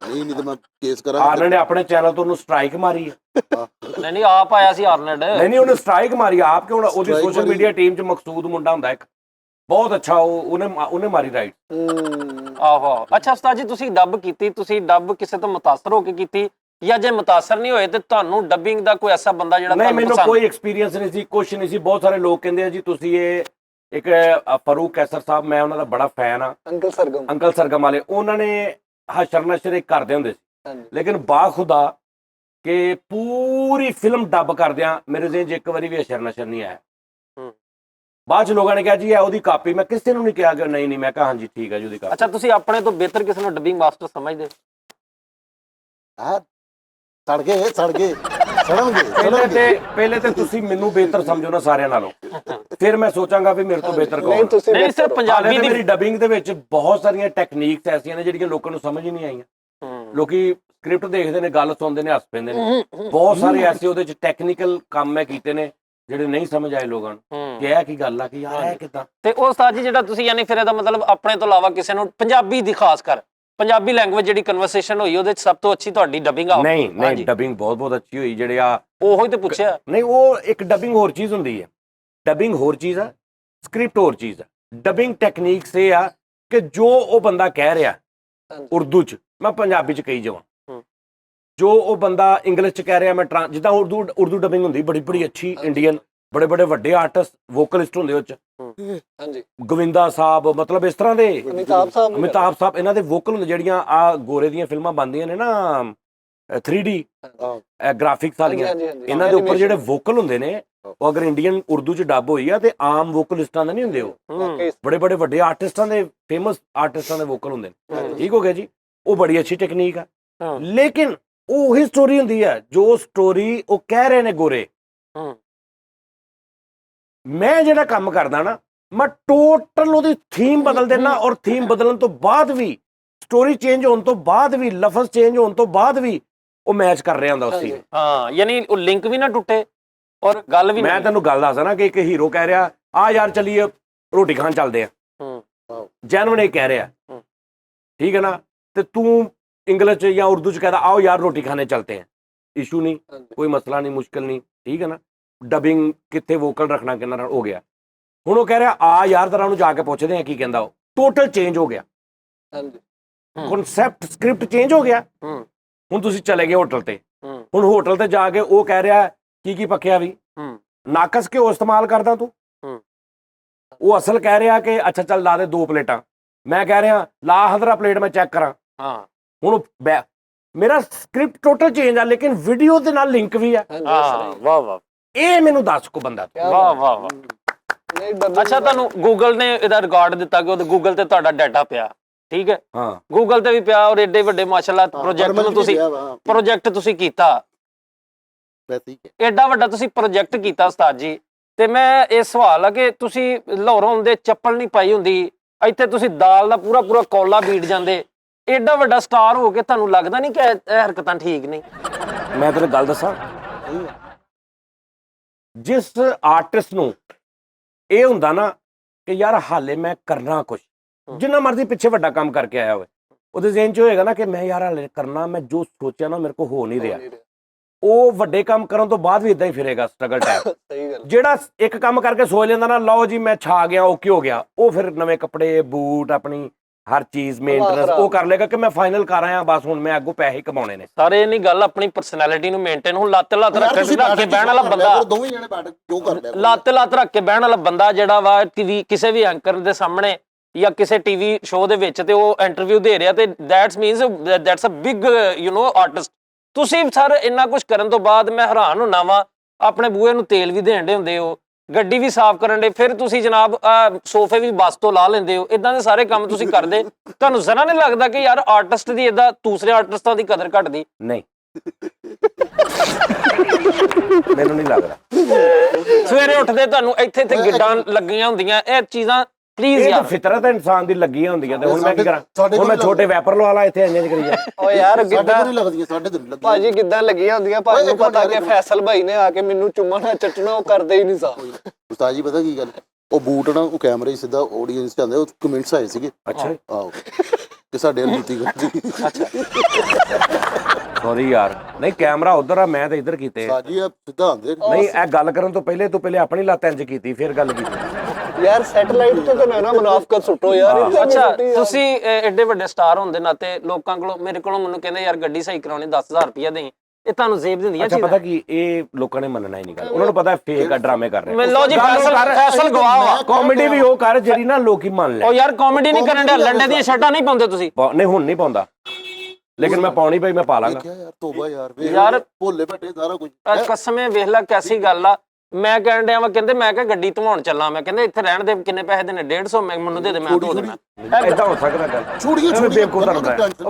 ਨਹੀਂ ਤੇ ਮੈਂ ਕੇਸ ਕਰਾਂਗਾ। ਆਰਨਲਡ ਨੇ ਆਪਣੇ ਚੈਨਲ ਤੋਂ ਉਹਨੂੰ ਸਟ੍ਰਾਈਕ ਮਾਰੀ ਹੈ। ਨਹੀਂ ਆਪ ਆਇਆ ਸੀ ਆਰਨਲਡ। ਨਹੀਂ ਉਹਨੇ ਸਟ੍ਰਾਈਕ ਮਾਰੀ ਆਪ, ਕਿਉਂ? ਉਹਦੀ ਸੋਸ਼ਲ ਮੀਡੀਆ ਟੀਮ 'ਚ ਮਕਸੂਦ ਮੁੰਡਾ ਹੁੰਦਾ ਇੱਕ ਬਹੁਤ ਅੱਛਾ, ਉਹਨੇ ਮਾਰੀ ਰਾਈਟ। ਆਹੋ ਅੱਛਾ ਉਸਤਾਦ ਜੀ ਤੁਸੀਂ ਡੱਬ ਕੀਤੀ, ਤੁਸੀਂ ਡੱਬ ਕਿਸੇ ਤੋਂ ਮੁਤਾਸਰ ਹੋ ਕੇ ਕੀਤੀ ਜਾਂ ਜੇ ਮੁਤਾਸਰ ਨਹੀਂ ਹੋਏ ਤੇ ਤੁਹਾਨੂੰ ਡੱਬਿੰਗ ਦਾ ਕੋਈ ਐਸਾ ਬੰਦਾ ਜਿਹੜਾ ਨਹੀਂ, ਤੁਹਾਨੂੰ ਮੈਨੂੰ ਪਸੰਦ? ਕੋਈ ਐਕਸਪੀਰੀਅੰਸ ਨਹੀਂ ਸੀ, ਕੁਛ ਨਹੀਂ ਸੀ। ਬਹੁਤ ਸਾਰੇ ਲੋਕ ਕਹਿੰਦੇ ਆ ਜੀ ਤੁਸੀਂ ਇਹ ਇੱਕ ਫਾਰੂਕ ਕੈਸਰ ਸਾਹਿਬ, ਮੈਂ ਉਹਨਾਂ ਦਾ ਬੜਾ ਫੈਨ ਆ, ਅੰਕਲ ਸਰਗਮ ਵਾਲੇ, ਉਹਨਾਂ ਨੇ ਹਸ਼ਰ ਨਸ਼ਰ ਇੱਕ ਕਰਦੇ ਹੁੰਦੇ ਸੀ, ਲੇਕਿਨ ਬਾਖੁਦਾ ਕਿ ਪੂਰੀ ਫਿਲਮ ਡੱਬ ਕਰਦਿਆਂ ਮੇਰੇ ਜ਼ਿਹਨ 'ਚ ਇੱਕ ਵਾਰੀ ਵੀ ਹਸ਼ਰ ਨਸ਼ਰ ਨਹੀਂ ਆਇਆ। ਬਾਅਦ 'ਚ ਲੋਕਾਂ ਨੇ ਕਿਹਾ ਜੀ ਇਹ ਉਹਦੀ ਕਾਪੀ, ਮੈਂ ਕਿਸੇ ਨੂੰ ਨਹੀਂ ਕਿਹਾ ਕਿ ਨਹੀਂ, ਮੈਂ ਕਿਹਾ ਹਾਂਜੀ ਠੀਕ ਹੈ ਜੀ ਉਹਦੀ ਕਾਪੀ। ਅੱਛਾ ਤੁਸੀਂ ਆਪਣੇ ਤੋਂ ਬਿਹਤਰ ਕਿਸੇ ਨੂੰ ਡੱਬਿੰਗ ਮਾਸਟਰ ਸਮਝਦੇ? ਸੜ ਗਏ ਸੜਨਗੇ। ਪਹਿਲੇ ਤੇ ਤੁਸੀਂ ਮੈਨੂੰ ਬਿਹਤਰ ਸਮਝੋ ਨਾ ਸਾਰਿਆਂ ਨਾਲੋਂ, ਫਿਰ ਮੈਂ ਸੋਚਾਂਗਾ ਵੀ ਮੇਰੇ ਤੋਂ ਬਿਹਤਰ ਕੌਣ। ਨਹੀਂ ਸਿਰ ਪੰਜਾਬੀ ਦੀ ਮੇਰੀ ਡਬਿੰਗ ਦੇ ਵਿੱਚ ਬਹੁਤ ਸਾਰੀਆਂ ਟੈਕਨੀਕਸ ਐਸੀਆਂ ਨੇ ਜਿਹੜੀਆਂ ਲੋਕਾਂ ਨੂੰ ਸਮਝ ਹੀ ਨਹੀਂ ਆਈਆਂ। ਲੋਕੀ ਸਕ੍ਰਿਪਟ ਦੇਖਦੇ ਨੇ, ਗੱਲ ਸੁਣਦੇ ਨੇ, ਹੱਸ ਪੈਂਦੇ ਨੇ। ਬਹੁਤ ਸਾਰੇ ਐਸੇ ਉਹਦੇ 'ਚ ਟੈਕਨੀਕਲ ਕੰਮ ਮੈਂ ਕੀਤੇ ਨੇ ਜਿਹੜੇ ਨਹੀਂ ਸਮਝ ਆਏ ਲੋਕਾਂ ਨੂੰ ਕਿ ਇਹ ਕੀ ਗੱਲ ਆ, ਕਿ ਯਾਰ ਇਹ ਕਿੱਦਾਂ। ਤੇ ਉਹ ਉਸਤਾਦ ਜੀ ਜਿਹੜਾ ਤੁਸੀਂ ਯਾਨੀ ਫਿਰ ਇਹਦਾ ਮਤਲਬ ਆਪਣੇ ਤੋਂ ਇਲਾਵਾ ਕਿਸੇ ਨੂੰ ਪੰਜਾਬੀ ਦੀ ਖਾਸ ਕਰ ਪੰਜਾਬੀ ਲੈਂਗੁਏਜ ਜਿਹੜੀ ਕਨਵਰਸੇਸ਼ਨ ਹੋਈ ਉਹਦੇ 'ਚ ਸਭ ਤੋਂ ਅੱਛੀ ਤੁਹਾਡੀ ਡਬਿੰਗ ਆ? ਨਹੀਂ ਡਬਿੰਗ ਬਹੁਤ ਅੱਛੀ ਹੋਈ। ਜਿਹੜੇ ਆ ਉਹੋ ਹੀ ਤੇ ਪੁੱਛਿਆ। ਨਹੀਂ ਉਹ ਇੱਕ ਡਬਿੰਗ ਹੋਰ ਚੀਜ਼ ਹੁੰਦੀ ਹੈ, ਡਬਿੰਗ ਹੋਰ ਚੀਜ਼ ਆ, ਸਕ੍ਰਿਪਟ ਹੋਰ ਚੀਜ਼ ਆ। ਡਬਿੰਗ ਟੈਕਨੀਕਸ ਇਹ ਆ ਕਿ ਜੋ ਉਹ ਬੰਦਾ ਕਹਿ ਰਿਹਾ ਉਰਦੂ 'ਚ ਮੈਂ ਪੰਜਾਬੀ 'ਚ ਕਹੀ ਜਾਵਾਂ, ਜੋ ਉਹ ਬੰਦਾ ਇੰਗਲਿਸ਼ ਚ ਕਹਿ ਰਿਹਾ ਮੈਂ ਜਿੱਦਾਂ ਉਰਦੂ ਡਬਿੰਗ ਹੁੰਦੀ ਬੜੀ ਅੱਛੀ ਇੰਡੀਅਨ ਬੜੇ ਵੱਡੇ ਆਰਟਿਸਟ ਵੋਕਲਿਸਟ ਹੁੰਦੇ ਉਹ ਚ, ਹਾਂਜੀ ਗੋਵਿੰਦਾ ਸਾਹਿਬ, ਮਤਲਬ ਇਸ ਤਰ੍ਹਾਂ ਦੇ ਅਮਿਤਾਭ ਸਾਹਿਬ ਇਹਨਾਂ ਦੇ ਵੋਕਲ ਹੁੰਦੇ, ਜਿਹੜੀਆਂ ਆ ਗੋਰੇ ਦੀਆਂ ਫਿਲਮਾਂ ਬਣਦੀਆਂ ਨੇ ਨਾ 3D ਗ੍ਰਾਫਿਕਸ ਵਾਲੀਆਂ, ਇਹਨਾਂ ਦੇ ਉੱਪਰ ਜਿਹੜੇ ਵੋਕਲ ਹੁੰਦੇ ਨੇ ਉਹ ਅਗਰ ਇੰਡੀਅਨ ਉਰਦੂ ਚ ਡੱਬ ਹੋਈ ਆ ਤੇ ਆਮ ਵੋਕਲਿਸਟਾਂ ਦੇ ਨਹੀਂ ਹੁੰਦੇ, ਉਹ ਬੜੇ ਵੱਡੇ ਆਰਟਿਸਟਾਂ ਦੇ, ਫੇਮਸ ਆਰਟਿਸਟਾਂ ਦੇ ਵੋਕਲ ਹੁੰਦੇ ਨੇ। ਠੀਕ ਹੋ ਗਿਆ ਜੀ, ਉਹ ਬੜੀ ਅੱਛੀ ਟੈਕਨੀਕ ਆ, ਲੇਕਿਨ ਉਹ ਉਹੀ ਸਟੋਰੀ ਹੁੰਦੀ ਹੈ ਜੋ ਸਟੋਰੀ ਉਹ ਕਹਿ ਰਹੇ ਨੇ ਗੋਰੇ। ਮੈਂ ਜਿਹੜਾ ਕੰਮ ਕਰਦਾ ਨਾ, ਮੈਂ ਟੋਟਲ ਉਹਦੀ ਥੀਮ ਬਦਲ ਦੇਣਾ, ਔਰ ਥੀਮ ਬਦਲਣ ਤੋਂ ਬਾਅਦ ਵੀ, ਸਟੋਰੀ ਚੇਂਜ ਹੋਣ ਤੋਂ ਬਾਅਦ ਵੀ, ਲਫ਼ਜ਼ ਚੇਂਜ ਹੋਣ ਤੋਂ ਬਾਅਦ ਵੀ ਉਹ ਮੈਚ ਕਰ ਰਿਹਾ ਹੁੰਦਾ ਉਸ ਚੀਜ਼। ਹਾਂ, ਯਾਨੀ ਉਹ ਲਿੰਕ ਵੀ ਨਾ ਟੁੱਟੇ ਔਰ ਗੱਲ ਵੀ। ਮੈਂ ਤੈਨੂੰ ਗੱਲ ਦੱਸਦਾ ਨਾ ਕਿ ਇੱਕ ਹੀਰੋ ਕਹਿ ਰਿਹਾ ਆ ਯਾਰ ਚਲੀਏ ਰੋਟੀ ਖਾਣ ਚੱਲਦੇ ਆ, ਜੈਨੂਇਨ ਇਹ ਕਹਿ ਰਿਹਾ, ਠੀਕ ਹੈ ਨਾ, ਤੇ ਤੂੰ ਇੰਗਲਿਸ਼ ਚ ਜਾਂ ਉਰਦੂ ਚ कहता आओ यार रोटी खाने चलते हैं, इशू नहीं, कोई मसला नहीं, मुश्किल नहीं, ठीक है ना। डबिंग कितने वोकल रखना कितना हो गया, ਹੁਣ ਉਹ ਕਹਿ ਰਿਹਾ ਆ ਯਾਰ ਤੇਰਾ ਨੂੰ ਜਾ ਕੇ ਪੁੱਛਦੇ ਆ ਕੀ ਕਹਿੰਦਾ, ਉਹ ਟੋਟਲ ਚੇਂਜ ਹੋ ਗਿਆ, ਕਨਸੈਪਟ ਸਕ੍ਰਿਪਟ ਚੇਂਜ ਹੋ ਗਿਆ। ਹੁਣ ਤੁਸੀਂ ਚਲੇ ਗਏ ਹੋਟਲ ਤੇ, ਹੁਣ ਹੋਟਲ ਤੇ ਜਾ ਕੇ ਉਹ ਕਹਿ ਰਿਹਾ ਕੀ ਪੱਕਿਆ ਵੀ, ਨਾਕਸ ਘਿਓ ਇਸਤੇਮਾਲ ਕਰਦਾ ਤੂੰ, ਉਹ ਅਸਲ ਕਹਿ ਰਿਹਾ ਕਿ ਅੱਛਾ ਚੱਲ ਲਾ ਦੇ 2 ਪਲੇਟਾਂ, ਮੈਂ ਕਹਿ ਰਿਹਾ ਲਾ ਹਜ਼ਰਾ ਪਲੇਟ ਮੈਂ ਚੈੱਕ ਕਰਾਂ। ਹੁਣ ਮੇਰਾ ਸਕ੍ਰਿਪਟ ਟੋਟਲ ਚੇਂਜ ਆ, ਲੇਕਿਨ ਵੀਡੀਓ ਦੇ ਨਾਲ ਲਿੰਕ ਵੀ ਆ। ਵਾਹ ਇਹ ਮੈਨੂੰ ਦੱਸ ਕੋ ਬੰਦਾ, ਵਾਹ। ਅੱਛਾ, ਤੁਹਾਨੂੰ ਗੂਗਲ ਨੇ ਇਹਦਾ ਰਿਕਾਰਡ ਦਿੱਤਾ ਕਿ ਉਹ ਗੂਗਲ ਤੇ ਤੁਹਾਡਾ ਡਾਟਾ ਪਿਆ, ਠੀਕ ਹੈ, ਹਾਂ ਗੂਗਲ ਤੇ ਵੀ ਪਿਆ, ਔਰ ਏਡੇ ਵੱਡੇ ਮਾਸ਼ਾਅੱਲਾ ਪ੍ਰੋਜੈਕਟ ਤੁਸੀਂ ਕੀਤਾ, ਏਡਾ ਵੱਡਾ ਤੁਸੀਂ ਪ੍ਰੋਜੈਕਟ ਕੀਤਾ ਉਸਤਾਦ ਜੀ। ਤੇ ਮੈਂ ਇਹ ਸਵਾਲ ਆ ਕਿ ਤੁਸੀਂ ਲਾਹੌਰੋਂ ਆਉਂਦੇ ਚੱਪਲ ਨਹੀਂ ਪਾਈ ਹੁੰਦੀ, ਇੱਥੇ ਤੁਸੀਂ ਦਾਲ ਦਾ ਪੂਰਾ ਕੌਲਾ ਬੀਟ ਜਾਂਦੇ, ਏਡਾ ਵੱਡਾ ਸਟਾਰ ਹੋ ਕੇ ਤੁਹਾਨੂੰ ਲੱਗਦਾ ਨਹੀਂ ਕਿ ਇਹ ਹਰਕਤਾਂ ਠੀਕ ਨਹੀਂ? ਮੈਂ ਤੈਨੂੰ ਗੱਲ ਦੱਸਾਂ, ਜਿਸ ਆਰਟਿਸਟ ਨੂੰ ਇਹ ਹੁੰਦਾ ਨਾ ਕਿ ਯਾਰ ਹਾਲੇ ਮੈਂ ਕਰਨਾ ਕੁਛ, ਜਿੰਨਾ ਮਰਜ਼ੀ ਪਿੱਛੇ ਵੱਡਾ ਕੰਮ ਕਰਕੇ ਆਇਆ ਹੋਵੇ, ਉਹਦੇ ਜ਼ਿਹਨ 'ਚ ਹੋਏਗਾ ਨਾ ਕਿ ਮੈਂ ਯਾਰ ਹਾਲੇ ਕਰਨਾ, ਮੈਂ ਜੋ ਸੋਚਿਆ ਨਾ ਮੇਰੇ ਕੋਲ ਹੋ ਨਹੀਂ ਰਿਹਾ, ਉਹ ਵੱਡੇ ਕੰਮ ਕਰਨ ਤੋਂ ਬਾਅਦ ਵੀ ਇਦਾਂ ਹੀ ਫਿਰੇਗਾ ਸਟਰਗਲ ਟਾਈਪ। ਜਿਹੜਾ ਇੱਕ ਕੰਮ ਕਰਕੇ ਸੋਚ ਲੈਂਦਾ ਨਾ ਲਓ ਜੀ ਮੈਂ ਛਾ ਗਿਆ, ਓਕੇ ਹੋ ਗਿਆ, ਉਹ ਫਿਰ ਨਵੇਂ ਕੱਪੜੇ, ਬੂਟ, ਆਪਣੀ ਹਰ ਚੀਜ਼ ਮੇਨਟੇਨੈਂਸ ਉਹ ਕਰ ਲੇਗਾ ਕਿ ਮੈਂ ਫਾਈਨਲ ਕਰ ਆਇਆ, ਬਸ ਹੁਣ ਮੈਂ ਅੱਗੋਂ ਪੈਸੇ ਕਮਾਉਣੇ ਨੇ। ਸਾਰੇ ਇਹ ਨਹੀਂ ਗੱਲ, ਆਪਣੀ ਪਰਸਨੈਲਿਟੀ ਨੂੰ ਮੇਨਟੇਨ, ਹੁਣ ਲੱਤ ਰੱਖ ਕੇ ਬਹਿਣ ਵਾਲਾ ਬੰਦਾ, ਦੋਵੇਂ ਜਣੇ ਬੈਠ ਜੋ ਕਰ ਲਿਆ, ਲੱਤ ਰੱਖ ਕੇ ਬਹਿਣ ਵਾਲਾ ਬੰਦਾ ਜਿਹੜਾ ਵਾ ਟੀਵੀ ਕਿਸੇ ਵੀ ਐਂਕਰ ਦੇ ਸਾਹਮਣੇ ਜਾਂ ਕਿਸੇ ਟੀਵੀ ਸ਼ੋਅ ਦੇ ਵਿੱਚ ਤੇ ਉਹ ਇੰਟਰਵਿਊ ਦੇ ਰਿਹਾ, ਤੇ that's means that's a big artist. ਤੁਸੀਂ ਸਰ ਇੰਨਾ ਕੁਝ ਕਰਨ ਤੋਂ ਬਾਅਦ ਮੈਂ ਹੈਰਾਨ ਹੁੰਨਾ ਵਾ, ਆਪਣੇ ਬੂਹੇ ਨੂੰ ਤੇਲ ਵੀ ਦੇਣ ਦੇ ਹੁੰਦੇ ਹੋ, ਗੱਡੀ ਵੀ ਸਾਫ਼ ਕਰਨ ਦੇ, ਫਿਰ ਤੁਸੀਂ ਜਨਾਬ ਸੋਫੇ ਵੀ ਬੱਸ ਤੋਂ ਲਾ ਲੈਂਦੇ ਹੋ, ਇਦਾਂ ਦੇ ਸਾਰੇ ਕੰਮ ਤੁਸੀਂ ਕਰਦੇ, ਤੁਹਾਨੂੰ ਜ਼ਰਾ ਨਹੀਂ ਲੱਗਦਾ ਕਿ ਯਾਰ ਆਰਟਿਸਟ ਦੀ ਇਦਾਂ ਦੂਸਰੇ ਆਰਟਿਸਟਾਂ ਦੀ ਕਦਰ ਘਟਦੀ? ਨਹੀਂ ਮੈਨੂੰ ਨਹੀਂ ਲੱਗਦਾ। ਸਵੇਰੇ ਉੱਠਦੇ ਤੁਹਾਨੂੰ ਇੱਥੇ ਗਿੱਡਾਂ ਲੱਗੀਆਂ ਹੁੰਦੀਆਂ, ਇਹ ਚੀਜ਼ਾਂ ਪਲੀਜ਼ ਯਾਰ ਫਿਤਰਤ ਇਨਸਾਨ ਦੀ ਲੱਗੀਆਂ ਹੁੰਦੀਆਂ, ਤੇ ਹੁਣ ਮੈਂ ਕੀ ਕਰਾਂ, ਹੁਣ ਮੈਂ ਛੋਟੇ ਵੈਪਰ ਲਵਾ ਲਾ ਇੱਥੇ ਇੰਜ ਕਰੀ ਜਾ। ਓ ਯਾਰ ਗਿੱਦਾਂ ਲੱਗਦੀਆਂ, ਸਾਡੇ ਤੇ ਲੱਗਦੀਆਂ ਭਾਜੀ, ਗਿੱਦਾਂ ਲੱਗੀਆਂ ਹੁੰਦੀਆਂ, ਭਾਜੀ ਨੂੰ ਪਤਾ ਕਿ ਫੈਸਲ ਭਾਈ ਨੇ ਆ ਕੇ ਮੈਨੂੰ ਚੁੰਮਾ ਨਾ ਚੱਟਣਾ, ਉਹ ਕਰਦੇ ਹੀ ਨਹੀਂ ਸਾ। ਉਸਤਾਦ ਜੀ ਪਤਾ ਕੀ ਗੱਲ, ਉਹ ਬੂਟ ਨਾ ਉਹ ਕੈਮਰੇ ਹੀ ਸਿੱਧਾ ਆਡੀਅנס ਚ ਆਉਂਦੇ, ਉਹ ਕਮੈਂਟਸ ਆਏ ਸੀਗੇ, ਅੱਛਾ ਆਹੋ ਕਿ ਸਾਡੇ ਅਨੁਤੀ ਕਰਦੀ। ਸੌਰੀ ਯਾਰ, ਨਹੀਂ ਕੈਮਰਾ ਉਧਰ ਆ, ਮੈਂ ਤਾਂ ਇੱਧਰ ਕੀਤੇ। ਸਾਜੀ ਆ ਸਿੱਧਾ ਆਉਂਦੇ। ਨਹੀਂ ਇਹ ਗੱਲ ਕਰਨ ਤੋਂ ਪਹਿਲੇ ਆਪਣੀ ਲੱਤ ਇੰਜ ਕੀਤੀ, ਫਿਰ ਗੱਲ ਕੀਤੀ। ਯਾਰ ਸੈਟੇਲਾਈਟ ਤੇ ਤਾਂ ਨਾ ਮੁਨਾਫਕਤ ਸੁੱਟੋ ਯਾਰ। ਅੱਛਾ, ਤੁਸੀਂ ਐਡੇ ਵੱਡੇ ਸਟਾਰ ਹੋਣ ਦੇ ਨਾਤੇ ਲੋਕਾਂ ਕੋਲੋਂ, ਮੇਰੇ ਕੋਲੋਂ ਮੈਨੂੰ ਕਹਿੰਦੇ ਯਾਰ ਗੱਡੀ ਸਹੀ ਕਰਾਉਣੀ 10,000 ਰੁਪਇਆ ਦੇਈ, ਇਹ ਤੁਹਾਨੂੰ ਜ਼ੇਬ ਦਿੰਦੀਆਂ ਚੀਜ਼ਾਂ? ਪਤਾ ਕੀ, ਇਹ ਲੋਕਾਂ ਨੇ ਮੰਨਣਾ ਹੀ ਨਹੀਂ ਗੱਲ, ਉਹਨਾਂ ਨੂੰ ਪਤਾ ਫੇਕ ਆ, ਡਰਾਮੇ ਕਰ ਰਹੇ। ਲੋ ਜੀ, ਫੈਸਲ ਗਵਾਹ, ਕਾਮੇਡੀ ਵੀ ਉਹ ਕਰ ਜਿਹੜੀ ਨਾ ਲੋਕੀ ਮੰਨ ਲੈ। ਉਹ ਯਾਰ ਕਾਮੇਡੀ ਨਹੀਂ ਕਰਨ ਦੇ, ਲੰਡੇ ਦੀਆਂ ਸ਼ਰਟਾਂ ਨਹੀਂ ਪਾਉਂਦੇ ਤੁਸੀਂ? ਨਹੀਂ ਹੁਣ ਨਹੀਂ ਪਾਉਂਦਾ, ਲੇਕਿਨ ਮੈਂ ਪਾਉਣੀ ਪਈ, ਮੈਂ ਪਾ ਲਾਂਗਾ ਯਾਰ। ਤੋਬਾ ਯਾਰ, ਭੋਲੇ ਭੱਟੇ ਸਾਰਾ ਕੁਝ। ਕਸਮੇ ਵੇਖ ਲੈ ਕੈਸੀ ਗੱਲ ਆ। ਮੈਂ ਕਹਿਣ ਡਿਆ ਵਾ, ਕਹਿੰਦੇ ਮੈਂ ਕਿਹਾ ਗੱਡੀ ਧਵਾਉਣ ਚੱਲਾਂ, ਮੈਂ ਕਹਿੰਦੇ ਇੱਥੇ ਰਹਿਣ ਦੇ ਕਿੰਨੇ ਪੈਸੇ ਦੇਣੇ? 150 ਮੈਨੂੰ ਦੇ ਮੈਂ ਧੋ ਦੇਣਾ। ਏਦਾਂ ਹੋ ਸਕਦਾ ਗੱਲ?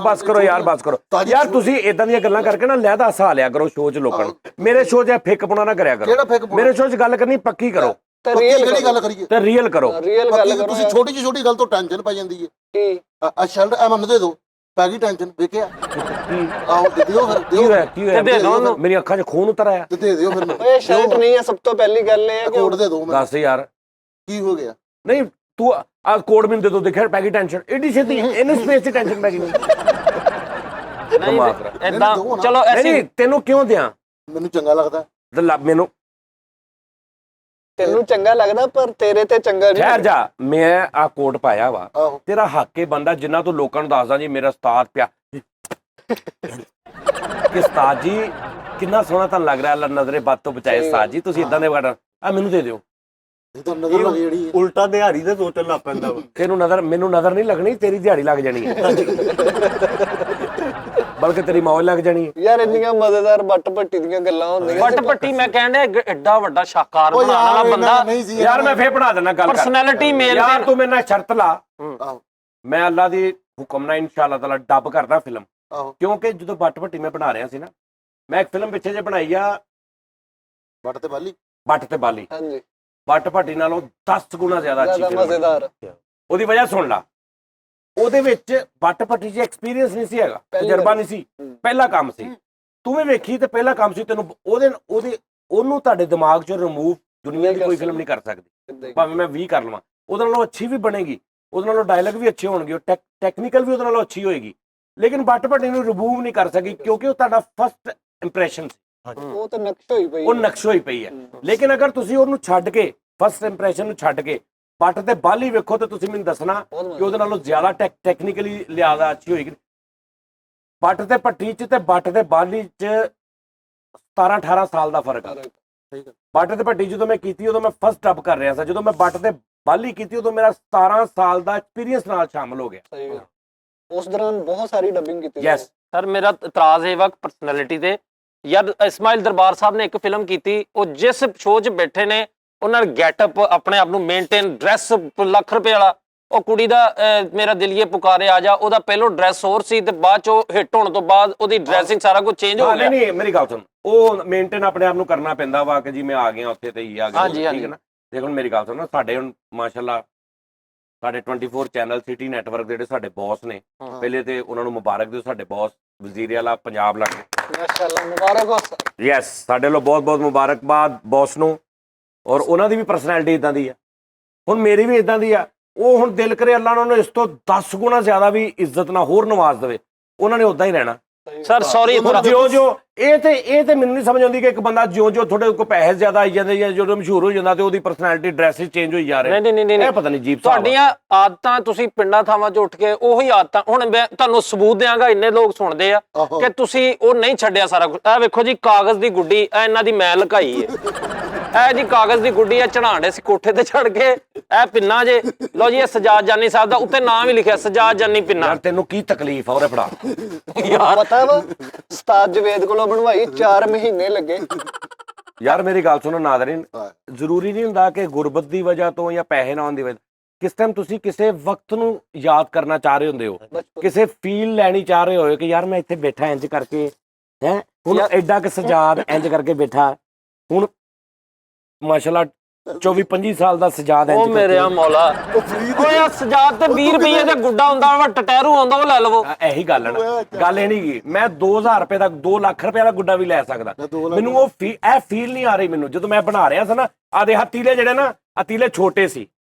ਬਸ ਕਰੋ ਯਾਰ, ਬਸ ਕਰੋ ਯਾਰ, ਤੁਸੀਂ ਏਦਾਂ ਦੀਆਂ ਗੱਲਾਂ ਕਰਕੇ ਨਾ ਲਹਿਦਾ ਹਸਾ ਲਿਆ ਕਰੋ ਸ਼ੋਅ 'ਚ ਲੋਕਾਂ ਨੂੰ। ਮੇਰੇ ਸ਼ੋਅ 'ਚ ਫਿੱਕ ਪੁਣਾ ਨਾ ਕਰਿਆ ਕਰੋ, ਮੇਰੇ ਸ਼ੋਅ 'ਚ ਗੱਲ ਕਰਨੀ ਪੱਕੀ ਕਰੋ, ਜਿਹੜੀ ਗੱਲ ਕਰੀਏ ਤੇ ਰੀਅਲ ਕਰੋ। ਤੁਸੀਂ ਛੋਟੀ ਜਿਹੀ ਛੋਟੀ ਗੱਲ ਤੋਂ ਟੈਨਸ਼ਨ ਪੈ ਜਾਂਦੀ ਹੈ ਕਿ ਆ ਸ਼ਰਟ ਐ ਮੈਨੂੰ ਦੇ ਦਿਓ, ਪੈ ਗਈ ਟੈਨਸ਼ਨ, ਵੇਖਿਆ ਆਹੋ ਦੇ ਦਿਓ, ਫਿਰ ਕੀ ਹੋਇਆ? ਮੇਰੀ ਅੱਖਾਂ 'ਚ ਖੂਨ ਉਤਰ ਆਇਆ, ਤੇ ਦੇ ਦਿਓ ਫਿਰ। ਓਏ ਸ਼ਰਟ ਨਹੀਂ ਹੈ, ਸਭ ਤੋਂ ਪਹਿਲੀ ਗੱਲ ਇਹ ਹੈ ਕਿ ਕੋਡ ਦੇ ਦਿਓ। ਦੱਸ ਯਾਰ ਕੀ ਹੋ ਗਿਆ? ਨਹੀਂ ਤੂੰ ਆ ਕੋਡ ਮੈਨੂੰ ਦੇ ਦੋ, ਦੇਖਿਆ ਪੈ ਗਈ ਟੈਨਸ਼ਨ, ਏਡੀ ਛੇਤੀ ਇਹਨੂੰ ਸਪੇਸ 'ਚ ਟੈਨਸ਼ਨ ਪੈ ਗਈ। ਏਦਾਂ ਚਲੋ ਐਸੀ, ਤੈਨੂੰ ਕਿਉਂ ਦਿਆਂ? ਮੈਨੂੰ ਚੰਗਾ ਲੱਗਦਾ, ਮੈਨੂੰ ਤੈਨੂੰ ਚੰਗਾ ਲੱਗਦਾ, ਪਰ ਤੇਰੇ ਤੇ ਚੰਗਾ ਨਹੀਂ। ਠਹਿਰ ਜਾ, ਮੈਂ ਆ ਕੋਟ ਪਾਇਆ ਵਾ, ਤੇਰਾ ਹੱਕ ਏ ਬੰਦਾ ਜਿੰਨਾ ਤੂੰ ਲੋਕਾਂ ਨੂੰ ਦੱਸਦਾ ਜੀ ਮੇਰਾ ਉਸਤਾਦ ਪਿਆ ਕਿ ਉਸਤਾਦ ਜੀ ਕਿੰਨਾ ਸੋਹਣਾ ਤੁਹਾਨੂੰ ਲੱਗ ਰਿਹਾ, ਅੱਲਾ ਨਜ਼ਰੇ ਬੱਦ ਤੋਂ ਬਚਾਏ ਉਸਤਾਦ ਜੀ, ਤੁਸੀਂ ਇਦਾਂ ਦੇ ਵਗੜਾ ਆ ਮੈਨੂੰ ਦੇ ਦਿਓ। ਇਹ ਤਾਂ ਨਜ਼ਰ ਲੱਗ ਜਿਹੜੀ ਹੈ। ਉਲਟਾ ਦਿਹਾੜੀ ਦੇ ਸੋਚਣ ਲੱਗ ਪੈਂਦਾ ਵਾ। ਤੈਨੂੰ ਨਜ਼ਰ, ਮੈਨੂੰ ਨਜ਼ਰ ਨਹੀਂ ਲੱਗਣੀ, ਤੇਰੀ ਦਿਹਾੜੀ ਲੱਗ ਜਾਣੀ ਹੈ, ਬਲਕਿ ਤੇਰੀ ਮੌਜ ਲੱਗ ਜਾਣੀ ਹੈ। ਯਾਰ ਇੰਨੀਆਂ ਮਜ਼ੇਦਾਰ ਬੱਟ ਭੱਟੀ ਦੀਆਂ ਗੱਲਾਂ ਹੁੰਦੀਆਂ। ਬੱਟ ਪੱਟੀ ਮੈਂ ਕਹਿੰਦਾ ਐਡਾ ਵੱਡਾ ਸ਼ਾਹਕਾਰ ਉਹ ਬਣਾਉਣ ਵਾਲਾ ਯਾਰ ਬੰਦਾ, ਨਹੀਂ ਸੀ ਯਾਰ ਮੈਂ ਫੇਰ ਬਣਾ ਦੇਣਾ ਗੱਲ ਕਰ। ਪਰਸਨੈਲਿਟੀ ਮੇਲ ਯਾਰ ਦੇ ਤੂੰ ਮੇਰੇ ਨਾਲ ਸ਼ਰਤ ਲਾ, ਆਹੋ ਮੈਂ ਅੱਲਾ ਦੀ ਹੁਕਮ ਨਾਲ ਇਨਸ਼ਾਅੱਲਾ ਤਾਲਾ ਡੱਬ ਕਰਦਾ ਫਿਲਮ। ਆਹੋ ਕਿਉਂਕਿ ਜਦੋਂ ਬੱਟ ਭੱਟੀ ਮੈਂ ਬਣਾ ਰਿਹਾ ਸੀ ਨਾ, ਮੈਂ ਇੱਕ ਫਿਲਮ ਪਿੱਛੇ ਜੇ ਬਣਾਈ ਆ ਬੱਟ ਤੇ ਬਾਲੀ। ਬੱਟ ਤੇ ਬਾਲੀ, ਹਾਂਜੀ ਬੱਟ ਭੱਟੀ ਨਾਲੋਂ 10 ਗੁਣਾ ਜ਼ਿਆਦਾ ਅੱਛੀ ਜ਼ਿਆਦਾ ਫਿਲਮ ਬਣੀ। ਮਜ਼ੇਦਾਰ। ਉਹਦੀ ਵਜ੍ਹਾ ਸੁਣ ਲਾ, ਉਹਦੇ ਵਿੱਚ ਬੱਟ ਭੱਟੀ 'ਚ ਐਕਸਪੀਰੀਅੰਸ ਨਹੀਂ ਸੀ ਹੈਗਾ, ਪਹਿਲੀ ਤਜਰਬਾ ਵਾਰੀ। ਨਹੀਂ ਸੀ, ਪਹਿਲਾ ਕੰਮ ਸੀ। ਤੂੰ ਵੀ ਵੇਖੀ ਤੇ ਪਹਿਲਾ ਕੰਮ ਸੀ, ਤੈਨੂੰ ਉਹਨੂੰ ਤੁਹਾਡੇ ਦਿਮਾਗ 'ਚੋਂ ਰਿਮੂਵ ਦੁਨੀਆ ਦੀ ਕੋਈ ਫਿਲਮ ਨਹੀਂ ਕਰ ਸਕਦੀ, ਭਾਵੇਂ ਮੈਂ 20 ਕਰ ਲਵਾਂ। ਉਹਦੇ ਨਾਲੋਂ ਅੱਛੀ ਵੀ ਬਣੇਗੀ, ਉਹਦੇ ਨਾਲੋਂ ਡਾਇਲੌਗ ਵੀ ਅੱਛੇ ਹੋਣਗੇ, ਟੈਕਨੀਕਲ ਵੀ ਉਹਦੇ ਨਾਲੋਂ ਅੱਛੀ ਹੋਏਗੀ, ਲੇਕਿਨ ਬੱਟ ਭੱਟੀ ਨੂੰ ਰਿਮੂਵ ਨਹੀਂ ਕਰ ਸਕੀ ਕਿਉਂਕਿ ਉਹ ਤੁਹਾਡਾ ਫਸਟ ਇੰਪ੍ਰੈਸ਼ਨ ਸੀ, ਉਹ ਤਾਂ ਨਕਸ਼ ਹੋਈ ਪਈ। ਉਹ ਨਕਸ਼ ਹੋਈ ਪਈ ਹੈ। ਲੇਕਿਨ ਅਗਰ ਤੁਸੀਂ ਉਹਨੂੰ ਛੱਡ ਕੇ, ਫਸਟ ਇੰਪ੍ਰੈਸ਼ਨ ਨੂੰ ਛੱਡ ਕੇ ਬੱਟ ਤੇ ਬਾਲੀ ਵੇਖੋ ਤੇ ਤੁਸੀਂ ਮੈਨੂੰ ਦੱਸਣਾ ਕਿ ਉਹਦੇ ਨਾਲੋਂ ਜ਼ਿਆਦਾ ਟੈਕਨੀਕਲੀ ਲਿਆਦਾ ਅੱਛੀ ਹੋਏਗੀ। ਬੱਟ ਤੇ ਭੱਟੀ 'ਚ ਤੇ ਬੱਟ ਤੇ ਬਾਲੀ 'ਚ 17-18 ਸਾਲ ਦਾ ਫਰਕ ਆ। ਬੱਟ ਤੇ ਭੱਟੀ ਜਦੋਂ ਮੈਂ ਕੀਤੀ ਉਦੋਂ ਮੈਂ ਫਸਟ ਡੱਬ ਕਰ ਰਿਹਾ ਸੀ, ਜਦੋਂ ਮੈਂ ਬੱਟ ਤੇ ਬਾਲੀ ਕੀਤੀ ਉਦੋਂ ਮੇਰਾ 17 ਸਾਲ ਦਾ ਐਕਸਪੀਰੀਅੰਸ ਨਾਲ ਸ਼ਾਮਲ ਹੋ ਗਿਆ। ਸਹੀ ਗੱਲ। ਉਸ ਦੌਰਾਨ ਬਹੁਤ ਸਾਰੀ ਡੱਬਿੰਗ ਕੀਤੀ। ਯੈਸ ਸਰ ਮੇਰਾ ਇਤਰਾਜ਼ ਇਹ ਵਾ ਪਰਸਨੈਲਿਟੀ ਤੇ। ਯਾਰ ਇਸਮਾਈਲ ਦਰਬਾਰ ਸਾਹਿਬ ਨੇ ਇੱਕ ਫਿਲਮ ਕੀਤੀ, ਉਹ ਜਿਸ ਸ਼ੋਅ 'ਚ ਬੈਠੇ ਨੇ ਉਹਨਾਂ ਨੇ ਗੈਟਅਪ ਆਪਣੇ ਆਪ ਨੂੰ ਮੇਨਟੇਨ, ਡਰੈਸ ਲੱਖ ਰੁਪਏ ਵਾਲਾ, ਉਹ ਕੁੜੀ ਦਾ ਮੇਰਾ ਦਿਲ ਇਹ ਪੁਕਾਰੇ ਆ ਜਾ, ਉਹਦਾ ਪਹਿਲੋਂ ਡਰੈਸ ਹੋਰ ਸੀ ਤੇ ਬਾਅਦ ਚੋਂ ਹਿੱਟ ਹੋਣ ਤੋਂ ਬਾਅਦ ਉਹਦੀ ਡਰੈਸਿੰਗ ਸਾਰਾ ਕੁਝ ਚੇਂਜ ਹੋ ਗਿਆ। ਨਹੀਂ ਮੇਰੀ ਗੱਲ ਸੁਣ, ਉਹ ਮੇਨਟੇਨ ਆਪਣੇ ਆਪ ਨੂੰ ਕਰਨਾ ਪੈਂਦਾ ਵਾ ਕਿ ਜੀ ਮੈਂ ਆ ਗਿਆ ਉੱਥੇ ਤੇ ਹੀ ਆ ਗਿਆ, ਹਾਂਜੀ, ਠੀਕ ਹੈ ਨਾ। ਦੇਖ ਹੁਣ ਮੇਰੀ ਗੱਲ ਸੁਣ, ਸਾਡੇ ਹੁਣ ਮਾਸ਼ਾਅੱਲਾ ਸਾਡੇ 24 ਚੈਨਲ ਸਿਟੀ ਨੈਟਵਰਕ ਜਿਹੜੇ ਸਾਡੇ ਬੌਸ ਨੇ, ਪਹਿਲੇ ਤੇ ਉਹਨਾਂ ਨੂੰ ਮੁਬਾਰਕ ਦਿਓ, ਸਾਡੇ ਬੌਸ ਵਜ਼ੀਰ ਆਲਾ ਪੰਜਾਬ ਲੱਗ ਮਾਸ਼ਾਅੱਲਾ, ਮੁਬਾਰਕ ਹੋ ਸਰ। ਯੈਸ, ਸਾਡੇ ਵੱਲੋਂ ਬਹੁਤ ਬਹੁਤ ਮੁਬਾਰਕਬਾਦ ਬੌਸ ਨੂੰ। ਔਰ ਉਹਨਾਂ ਦੀ ਵੀ ਪਰਸਨੈਲਿਟੀ ਇਦਾਂ ਦੀ ਆ, ਹੁਣ ਮੇਰੀ ਵੀ ਇਦਾਂ ਦੀ ਆ। ਉਹ ਹੁਣ ਦਿਲ ਕਰੇ ਅੱਲਾ ਉਹਨਾਂ ਨੂੰ ਇਸ ਤੋਂ 10 ਗੁਣਾ ਜ਼ਿਆਦਾ ਵੀ ਇੱਜ਼ਤ ਨਾਲ ਹੋਰ ਨਵਾਜ਼ ਦੇਵੇ, ਉਹਨਾਂ ਨੇ ਉਦਾਂ ਹੀ ਰਹਿਣਾ। ਸਰ ਸੌਰੀ, ਜਿਉਂ ਇਹ ਤੇ ਮੈਨੂੰ ਨਹੀਂ ਸਮਝ ਆਉਂਦੀ ਕਿ ਇੱਕ ਬੰਦਾ ਜਿਉਂ ਤੁਹਾਡੇ ਕੋਲ ਪੈਸੇ ਜ਼ਿਆਦਾ ਆਈ ਜਾਂਦੇ ਜਾਂ ਜਦੋਂ ਮਸ਼ਹੂਰ ਹੋ ਜਾਂਦਾ ਤੇ ਉਹਦੀ ਪਰਸਨੈਲਿਟੀ ਡਰੈਸ ਚੇਂਜ ਹੋਈ ਜਾ ਰਹੀ। ਨਹੀਂ ਇਹ ਪਤਾ ਨਹੀਂ ਜੀਬ ਤੁਹਾਡੀਆਂ ਆਦਤਾਂ, ਤੁਸੀਂ ਪਿੰਡਾਂ ਥਾਵਾਂ 'ਚ ਉੱਠ ਕੇ ਉਹੀ ਆਦਤਾਂ, ਹੁਣ ਮੈਂ ਤੁਹਾਨੂੰ ਸਬੂਤ ਦਿਆਂਗਾ, ਇੰਨੇ ਲੋਕ ਸੁਣਦੇ ਆ ਕਿ ਤੁਸੀਂ ਉਹ ਨਹੀਂ ਛੱਡਿਆ ਸਾਰਾ ਕੁਝ। ਇਹ ਵੇਖੋ ਜੀ, ਕਾਗਜ਼ ਦੀ ਗੁੱਡੀ, ਇਹ ਇਹਨਾਂ ਦੀ ਮੈਂ ਲੁਕਾਈ ਹੈ। ਇਹ ਜੀ ਕਾਗਜ਼ ਦੀ ਗੁੱਡੀ ਆ, ਚੜਾਂਡੇ ਸੀ ਕੋਠੇ ਤੇ ਚੜ ਕੇ, ਇਹ ਪਿੰਨਾ ਜੇ ਲਓ ਜੀ, ਇਹ ਸਜਾਦ ਜਾਨੀ ਸਾਹਿਬ ਦਾ ਉੱਤੇ ਨਾਮ ਵੀ ਲਿਖਿਆ, ਸਜਾਦ ਜਾਨੀ ਪਿੰਨਾ। ਯਾਰ ਤੈਨੂੰ ਕੀ ਤਕਲੀਫ ਆ ਉਹਰੇ ਫੜਾ ਯਾਰ ਪਤਾ ਵਾ ਉਸਤਾਦ ਜਵੇਦ ਕੋਲੋਂ ਬਣਵਾਈ 4 ਮਹੀਨੇ ਲੱਗੇ। ਯਾਰ ਮੇਰੀ ਗੱਲ ਸੁਣੋ ਨਾਜ਼ਰੀਨ, ਜ਼ਰੂਰੀ ਨਹੀਂ ਹੁੰਦਾ ਕਿ ਗੁਰਬਤ ਦੀ ਵਜ੍ਹਾ ਤੋਂ ਜਾਂ ਪੈਸੇ ਨਾ ਹੋਣ ਦੀ ਵਜ੍ਹਾ, ਕਿਸ ਟਾਈਮ ਤੁਸੀਂ ਕਿਸੇ ਵਕਤ ਨੂੰ ਯਾਦ ਕਰਨਾ ਚਾਹ ਰਹੇ ਹੁੰਦੇ ਹੋ, ਕਿਸੇ ਫੀਲ ਲੈਣੀ ਚਾਹ ਰਹੇ ਹੋ ਕਿ ਯਾਰ ਮੈਂ ਇੱਥੇ ਬੈਠਾ ਇੰਜ ਕਰਕੇ, ਹੈ ਹੁਣ ਐਡਾ ਕਿ ਸਜਾਦ ਇੰਜ ਕਰਕੇ ਬੈਠਾ, ਹੁਣ ਮਾਸ਼ਾਅੱਲਾ 24-25 ਸਾਲ ਦਾ ਸਜਾਦ ਉਹ ਮੇਰੇ ਆ ਮੌਲਾ, ਓਏ ਯਾਰ ਸਜਾਦ ਤੇ 20 ਰੁਪਏ ਦਾ ਗੁੱਡਾ ਹੁੰਦਾ ਵਾ, ਟਟੈਰੂ ਆਉਂਦਾ, ਉਹ ਲੈ ਲਵੋ। ਇਹੀ ਗੱਲ ਹੈ ਨਾ, ਗੱਲ ਇਹ ਨਹੀਂ ਗੀ ਮੈਂ 2000 ਰੁਪਏ ਦਾ 2 ਲੱਖ ਰੁਪਏ ਦਾ ਗੁੱਡਾ ਵੀ ਲੈ ਸਕਦਾ। ਮੈਨੂੰ ਉਹ ਇਹ ਫੀਲ ਨਹੀਂ ਆ ਰਹੀ ਮੈਨੂੰ ਜਦੋਂ ਮੈਂ ਬਣਾ ਰਿਹਾ ਸੀ ਨਾ। ਆਦੇ ਹੱਤੀਲੇ ਜਿਹੜੇ ਨਾ, ਹੱਤੀਲੇ ਛੋਟੇ ਸੀ,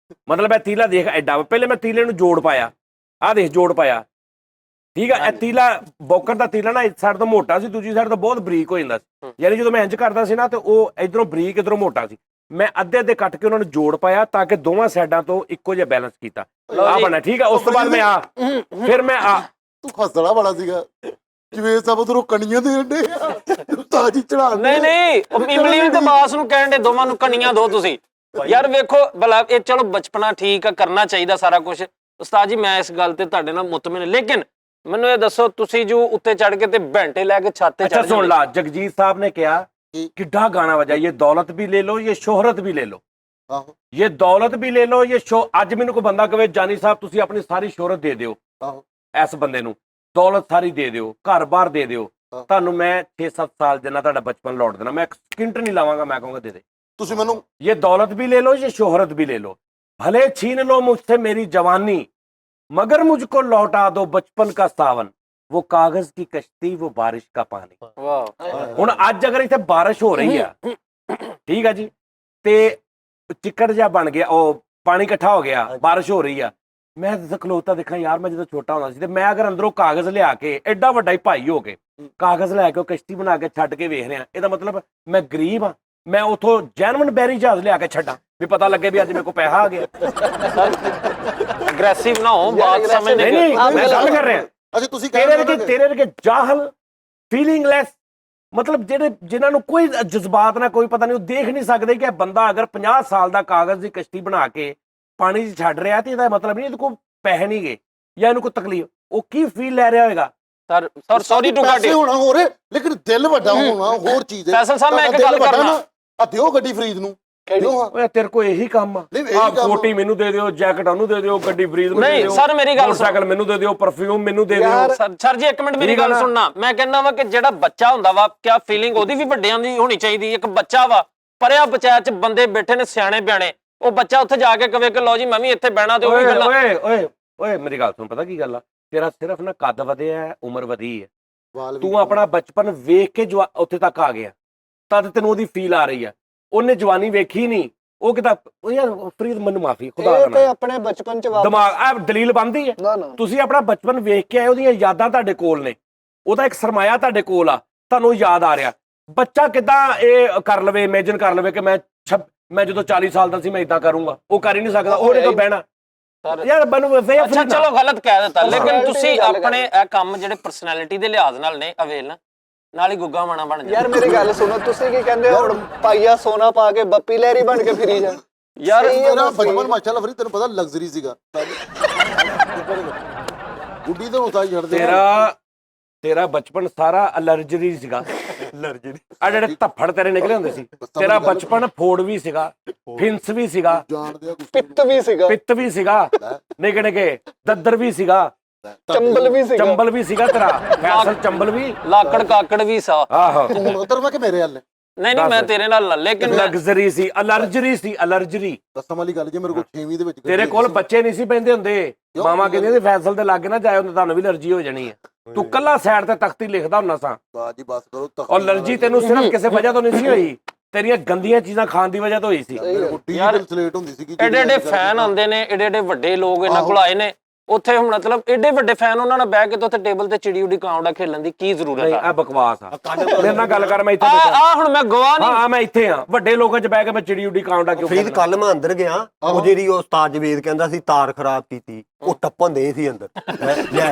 ਮਤਲਬ ਇਹ ਤੀਲਾ ਦੇਖ ਐਡਾ, ਪਹਿਲੇ ਮੈਂ ਤੀਲੇ ਨੂੰ ਜੋੜ ਪਾਇਆ, ਆਹ ਦੇਖ ਜੋੜ ਪਾਇਆ, ਠੀਕ ਆ। ਇਹ ਤੀਲਾ ਬੋਕਰ ਦਾ ਤੀਲਾ ਨਾ ਇੱਕ ਸਾਈਡ ਤੋਂ ਮੋਟਾ ਸੀ, ਦੂਜੀ ਸਾਈਡ ਤੋਂ ਬਹੁਤ ਬਰੀਕ ਹੋ ਜਾਂਦਾ ਸੀ, ਯਾਨੀ ਜਦੋਂ ਮੈਂ ਇੰਜ ਕਰਦਾ ਸੀ ਨਾ ਤੇ ਉਹ ਇਧਰੋਂ ਬਰੀਕ ਇਧਰੋਂ ਮੋਟਾ ਸੀ। ਮੈਂ ਅੱਧੇ ਕੱਟ ਕੇ ਉਹਨਾਂ ਨੂੰ ਜੋੜ ਪਾਇਆ ਤਾਂ ਕਿ ਦੋਵਾਂ ਸਾਈਡਾਂ ਤੋਂ ਇੱਕੋ ਜਿਹਾ ਬੈਲੈਂਸ ਕੀਤਾ, ਆ ਬਣਾ, ਠੀਕ ਆ। ਉਸ ਤੋਂ ਬਾਅਦ ਮੈਂ ਫਿਰ ਮੈਂ ਤੂੰ ਖਸੜਾ ਬੜਾ ਸੀਗਾ ਜਿਵੇਂ ਸਭ ਉਧਰੋਂ ਕਣੀਆਂ ਦੇ ਡੇ ਉਸਤਾਦ ਜੀ ਚੜਾ। ਨਹੀਂ ਉਹ ਇਮਲੀ ਤੇ ਬਾਸ ਨੂੰ ਕਹਿਣ ਦੇ, ਦੋਵਾਂ ਨੂੰ ਕਣੀਆਂ ਦੋ ਤੁਸੀਂ। ਯਾਰ ਵੇਖੋ ਭਲਾ, ਇਹ ਚਲੋ ਬਚਪਨਾ ਠੀਕ ਆ, ਕਰਨਾ ਚਾਹੀਦਾ ਸਾਰਾ ਕੁਝ। ਉਸਤਾਦ ਜੀ ਮੈਂ ਇਸ ਗੱਲ ਤੇ ਤੁਹਾਡੇ ਨਾਲ ਮੁਤਮਿਨ, ਲੇਕਿਨ ਮੈਨੂੰ ਇਹ ਦੱਸੋ, ਤੁਸੀਂ ਜੋ ਉੱਤੇ ਚੜ ਕੇ ਤੇ ਘੰਟੇ ਲੈ ਕੇ ਛੱਤ ਤੇ ਚੜ, ਸੁਣ ਲਾ, ਜਗਜੀਤ ਸਾਹਿਬ ਨੇ ਕਿਹਾ किड्डा गाना बजा, ये दौलत भी ले लो, ये शोहरत भी ले लो, ये दौलत भी ले लो, ये अज मैनू कोई बंदा कहे जानी साहब तुसी अपनी सारी शोहरत दे दिओ इस बंदे नू, दौलत सारी दे दिओ, घर बार दे दिओ, तुहानू मैं 6-7 साल देना, तुहाडा बचपन लौट देना, मैं एक सेकंड नहीं लावांगा, मैं कहूंगा दे दे तुसी मैनू, ये दौलत भी ले लो, ये शोहरत भी ले लो, भले छीन लो मुझसे मेरी जवानी, मगर मुझको लौटा दो बचपन का सावन, वो कागज की कश्ती, वो बारिश का पानी। ਹੁਣ ਅੱਜ ਅਗਰ ਇੱਥੇ ਬਾਰਿਸ਼ ਹੋ ਰਹੀ ਆ, ਠੀਕ ਆ ਜੀ, ਤੇ ਚਿੱਕੜ ਜਿਹਾ ਬਣ ਗਿਆ, ਉਹ ਪਾਣੀ ਇਕੱਠਾ ਹੋ ਗਿਆ, ਬਾਰਿਸ਼ ਹੋ ਰਹੀ ਆ, ਮੈਂ ਤਾਂ ਖਲੋਤਾ ਦੇਖਾਂ ਯਾਰ, ਮੈਂ ਜਦੋਂ ਛੋਟਾ ਹੁੰਦਾ ਸੀ ਤੇ ਮੈਂ ਅਗਰ ਅੰਦਰੋਂ ਕਾਗਜ਼ ਲਿਆ ਕੇ, ਐਡਾ ਵੱਡਾ ਹੀ ਭਾਈ ਹੋ ਕੇ ਕਾਗਜ਼ ਲੈ ਕੇ ਉਹ ਕਸ਼ਤੀ ਬਣਾ ਕੇ ਛੱਡ ਕੇ ਵੇਖ ਰਿਹਾ, ਇਹਦਾ ਮਤਲਬ ਮੈਂ ਗਰੀਬ ਆ, ਮੈਂ ਉਥੋਂ ਜੈਨਮਨ ਬੈਰੀ ਜਹਾਜ਼ ਲਿਆ ਕੇ ਛੱਡਾਂ ਵੀ ਪਤਾ ਲੱਗੇ ਵੀ ਅੱਜ ਮੇਰੇ ਕੋਲ ਪੈਸਾ ਆ ਗਿਆ। ਅਗਰੈਸਿਵ ਨਾ ਹੋ, ਬਾਤ ਸਮਝ ਨਹੀਂ, ਮੈਂ ਗੱਲ ਕਰ ਰਿਹਾ। ਅੱਛਾ ਤੁਸੀਂ ਤੇਰੇ ਵਰਗੇ ਜਾਹਲ ਫੀਲਿੰਗਲੈਸ, ਮਤਲਬ ਜਿਹੜੇ ਜਿਨ੍ਹਾਂ ਨੂੰ ਕੋਈ ਜਜ਼ਬਾਤ ਨਾ ਕੋਈ ਪਤਾ ਨਹੀਂ, ਉਹ ਦੇਖ ਨਹੀਂ ਸਕਦੇ ਕਿ ਇਹ ਬੰਦਾ ਅਗਰ 50 ਸਾਲ ਦਾ ਕਾਗਜ਼ ਦੀ ਕਸ਼ਤੀ ਬਣਾ ਕੇ ਪਾਣੀ 'ਚ ਛੱਡ ਰਿਹਾ ਤੇ ਇਹਦਾ ਮਤਲਬ ਨਹੀਂ ਇਹਦੇ ਕੋਲ ਪੈਸੇ ਨਹੀਂ ਗਏ ਜਾਂ ਇਹਨੂੰ ਕੋਈ ਤਕਲੀਫ, ਉਹ ਕੀ ਫੀਲ ਲੈ ਰਿਹਾ ਹੋਏਗਾ। ਸਰ ਸੌਰੀ ਟੂ ਕੱਟ ਪੈਸੇ ਹੋਣਾ ਹੋਰ, ਲੇਕਿਨ ਦਿਲ ਵੱਡਾ ਹੋਣਾ ਹੋਰ ਚੀਜ਼ ਹੈ। ਫੈਸਲ ਸਾਹਿਬ, ਮੈਂ ਇੱਕ ਗੱਲ ਕਰਨਾ, ਆ ਦਿਓ ਗੱਡੀ ਫਰੀਦ ਨੂੰ, ਓਏ ਤੇਰੇ ਕੋਲ ਇਹੀ ਕੰਮ ਆ, ਨਹੀਂ, ਇਹੀ ਆਹ ਕੰਮ। ਕੋਟੀ ਮੈਨੂੰ ਦੇ ਦਿਓ, ਜੈਕਟ ਉਹਨੂੰ ਦੇ ਦਿਓ, ਗੱਡੀ ਫਰੀਦ ਨੂੰ ਦੇ ਨਹੀਂ ਦਿਓ, ਸਰ ਮੇਰੀ ਗੱਲ ਸੁਣੋ, ਮੋਟਰਸਾਈਕਲ ਮੈਨੂੰ ਦੇ ਦਿਓ, ਪਰਫਿਊਮ ਮੈਨੂੰ ਦੇ ਦਿਓ। ਸਰ ਜੀ ਇੱਕ ਮਿੰਟ ਮੇਰੀ ਗੱਲ ਸੁਣਨਾ, ਮੈਂ ਕਹਿੰਦਾ ਵਾ ਕਿ ਜਿਹੜਾ ਬੱਚਾ ਹੁੰਦਾ ਵਾ, ਕਿਆ ਫੀਲਿੰਗ ਉਹਦੀ ਵੀ ਵੱਡਿਆਂ ਦੀ ਹੋਣੀ ਚਾਹੀਦੀ। ਇੱਕ ਬੱਚਾ ਵਾ, ਪਰਿਆ ਪੰਚਾਇਤ 'ਚ ਬੰਦੇ ਬੈਠੇ ਨੇ ਸਿਆਣੇ ਬਿਆਣੇ, ਉਹ ਬੱਚਾ ਉੱਥੇ ਜਾ ਕੇ ਕਵੇ ਕਿ ਲਓ ਜੀ ਮੈਂ ਵੀ ਇੱਥੇ ਬਹਿਣਾ, ਤੇ ਉਹ ਵੀ ਗੱਲਾਂ। ਓਏ ਓਏ ਓਏ ਮੇਰੀ ਗੱਲ ਸੁਣ, ਪਤਾ ਕੀ ਗੱਲ ਆ, ਤੇਰਾ ਸਿਰਫ ਨਾ ਕੱਦ ਵਧਿਆ, ਉਮਰ ਵਧੀ ਹੈ, ਤੂੰ ਆਪਣਾ ਬਚਪਨ ਵੇਖ ਕੇ ਉੱਥੇ ਤੱਕ ਆ ਗਿਆ, ਤਦ ਤੈਨੂੰ ਉਹਦੀ ਫੀਲ ਆ ਰਹੀ ਆ। ਉਹਨੇ ਜਵਾਨੀ ਵੇਖੀ ਨਹੀਂ, ਉਹ ਕਿਤਾ ਯਾਰ ਫਰੀਦ ਮੈਨੂੰ ਮਾਫੀ, ਖੁਦਾ ਦਾ ਤੇ ਆਪਣੇ ਬਚਪਨ 'ਚ ਵਾਪਸ ਦਿਮਾਗ ਆ ਦਲੀਲ ਬਣਦੀ ਹੈ। ਨਾ ਨਾ ਤੁਸੀਂ ਆਪਣਾ ਬਚਪਨ ਵੇਖ ਕੇ ਆਏ, ਉਹਦੀਆਂ ਯਾਦਾਂ ਤੁਹਾਡੇ ਕੋਲ ਨੇ, ਉਹਦਾ ਇੱਕ ਸਰਮਾਇਆ ਤੁਹਾਡੇ ਕੋਲ ਆ, ਤੁਹਾਨੂੰ ਯਾਦ ਆ ਰਿਹਾ। ਬੱਚਾ ਕਿੱਦਾਂ ਇਹ ਕਰ ਲਵੇ, ਇਮੇਜਿਨ ਕਰ ਲਵੇ ਕਿ ਮੈਂ ਜਦੋਂ 40 ਸਾਲ ਦਾ ਸੀ ਮੈਂ ਇਦਾਂ ਕਰੂੰਗਾ, ਉਹ ਕਰ ਹੀ ਨਹੀਂ ਸਕਦਾ, ਉਹਨੇ ਤਾਂ ਬਹਿਣਾ ਯਾਰ ਮੈਨੂੰ। ਅੱਛਾ ਚਲੋ ਗਲਤ ਕਹਿ ਦਿੱਤਾ, ਲੇਕਿਨ ਤੁਸੀਂ ਆਪਣੇ ਇਹ ਕੰਮ ਜਿਹੜੇ ਪਰਸਨੈਲਿਟੀ ਦੇ ਲਿਹਾਜ਼ ਨਾਲ ਨੇ ਅਵੇਲ ਨਾਲ ਹੀ ਗੁੱਗਾ ਮਾਣਾ ਬਣ ਜਾ। ਯਾਰ ਮੇਰੀ ਗੱਲ ਸੁਣੋ, ਤੁਸੀਂ ਕੀ ਕਹਿੰਦੇ ਹੋ ਹੁਣ ਪਾਈਆ ਸੋਨਾ ਪਾ ਕੇ ਬੱਪੀ ਲਹਿਰੀ ਬਣ ਕੇ ਫਿਰੀ ਜਾ। ਯਾਰ ਮੇਰਾ ਬਚਪਨ ਮਾਸ਼ਾਅੱਲਾ ਫਰੀਦ ਤੈਨੂੰ ਪਤਾ ਲਗਜ਼ਰੀ ਸੀਗਾ, ਗੁੱਡੀ ਤੋਂ ਉਤਾਰ ਛੱਡਦੇ। ਤੇਰਾ ਬਚਪਨ ਸਾਰਾ ਅਲਰਜਰੀ ਸੀਗਾ, ਆ ਜਿਹੜੇ ਧੱਫੜ ਤੇਰੇ ਨਿਕਲੇ ਹੁੰਦੇ ਸੀ। ਤੇਰਾ ਬਚਪਨ ਫੋੜ ਵੀ ਸੀਗਾ, ਫਿੰਸ ਵੀ ਸੀਗਾ, ਪਿੱਤ ਵੀ ਸੀਗਾ, ਪਿੱਤ ਵੀ ਸੀਗਾ, ਨਿੱਕੇ ਨਿੱਕੇ ਦੱਦਰ ਵੀ ਸੀਗਾ, ਚੰਬਲ ਵੀ ਸੀਗਾ, ਚੰਬਲ ਵੀ ਸੀਗਾ ਤੇਰਾ, ਫੈਸਲ ਚੰਬਲ ਵੀ, ਲਾਕੜ ਕਾਕੜ ਵੀ ਸਾ। ਆਹੋ ਹੁਣ ਉਧਰ ਮੈਂ ਕਿ ਮੇਰੇ ਹੱਲ ਨਹੀਂ ਮੈਂ ਤੇਰੇ ਨਾਲ, ਲੇਕਿਨ ਲਗਜ਼ਰੀ ਸੀ, ਅਲਰਜਰੀ ਸੀ, ਅਲਰਜਰੀ। ਦੱਸਣ ਵਾਲੀ ਗੱਲ ਜੇ ਮੇਰੇ ਕੋਲ 6ਵੀਂ ਦੇ ਵਿੱਚ ਤੇਰੇ ਕੋਲ ਬੱਚੇ ਨਹੀਂ ਸੀ ਪੈਂਦੇ ਹੁੰਦੇ, ਮਾਮਾ ਕਹਿੰਦੇ ਫੈਸਲ ਦੇ ਲਾਗੇ ਨਾ ਜਾਏ ਹੁੰਦੇ, ਤੁਹਾਨੂੰ ਵੀ ਅਲਰਜੀ ਹੋ ਜਾਣੀ ਹੈ। ਤੂੰ ਕੱਲਾ ਸਾਈਡ ਤੇ ਤਖਤੀ ਲਿਖਦਾ ਹੁੰਦਾ ਸਾਂ, ਬਾਜੀ ਬਸ ਕਰੋ। ਔਰ ਅਲਰਜੀ ਤੈਨੂੰ ਸਿਰਫ ਕਿਸੇ ਵਜ੍ਹਾ ਤੋਂ ਨਹੀਂ ਸੀ ਹੋਈ, ਤੇਰੀਆਂ ਗੰਦੀਆਂ ਚੀਜ਼ਾਂ ਖਾਣ ਦੀ ਵਜ੍ਹਾ ਤੋਂ ਹੋਈ ਸੀ। ਯਾਰ ਸਲੇਟ ਹੁੰਦੀ ਸੀ, ਏਡੇ ਫੈਨ ਆਉਂਦੇ ਨੇ, ਏਡੇ ਵੱਡੇ ਲੋਕ ਇਹਨਾਂ ਕੋਲ ਆਏ ਨੇ ਉੱਥੇ, ਹੁਣ ਮਤਲਬ ਏਡੇ ਵੱਡੇ ਫੈਨ, ਉਹਨਾਂ ਨਾਲ ਬਹਿ ਕੇ ਤੇ ਉੱਥੇ ਟੇਬਲ ਤੇ ਚਿੜੀ ਉਡੀ ਕਾਉਂਡਾ ਖੇਲਣ ਦੀ ਕੀ ਜ਼ਰੂਰਤ ਆ? ਬਕਵਾਸ ਆ, ਮੇਰੇ ਨਾਲ ਗੱਲ ਕਰ, ਮੈਂ ਇੱਥੇ ਆ ਹੁਣ ਮੈਂ ਗਵਾ ਨਹੀਂ। ਹਾਂ ਮੈਂ ਇੱਥੇ ਆ, ਵੱਡੇ ਲੋਕਾਂ 'ਚ ਬਹਿ ਕੇ ਮੈਂ ਚਿੜੀ ਉਡੀ ਕਾਉਂਡਾ ਕਿਉਂ? ਫਰੀਦ ਕੱਲ ਮੈਂ ਅੰਦਰ ਗਿਆ, ਉਹ ਜਿਹੜੀ ਉਹ ਉਸਤਾਦ ਜਵੇਦ ਕਹਿੰਦਾ ਸੀ ਤਾਰ ਖਰਾਬ ਕੀਤੀ, ਉਹ ਟੱਪਣ ਦੇ ਸੀ ਅੰਦਰ,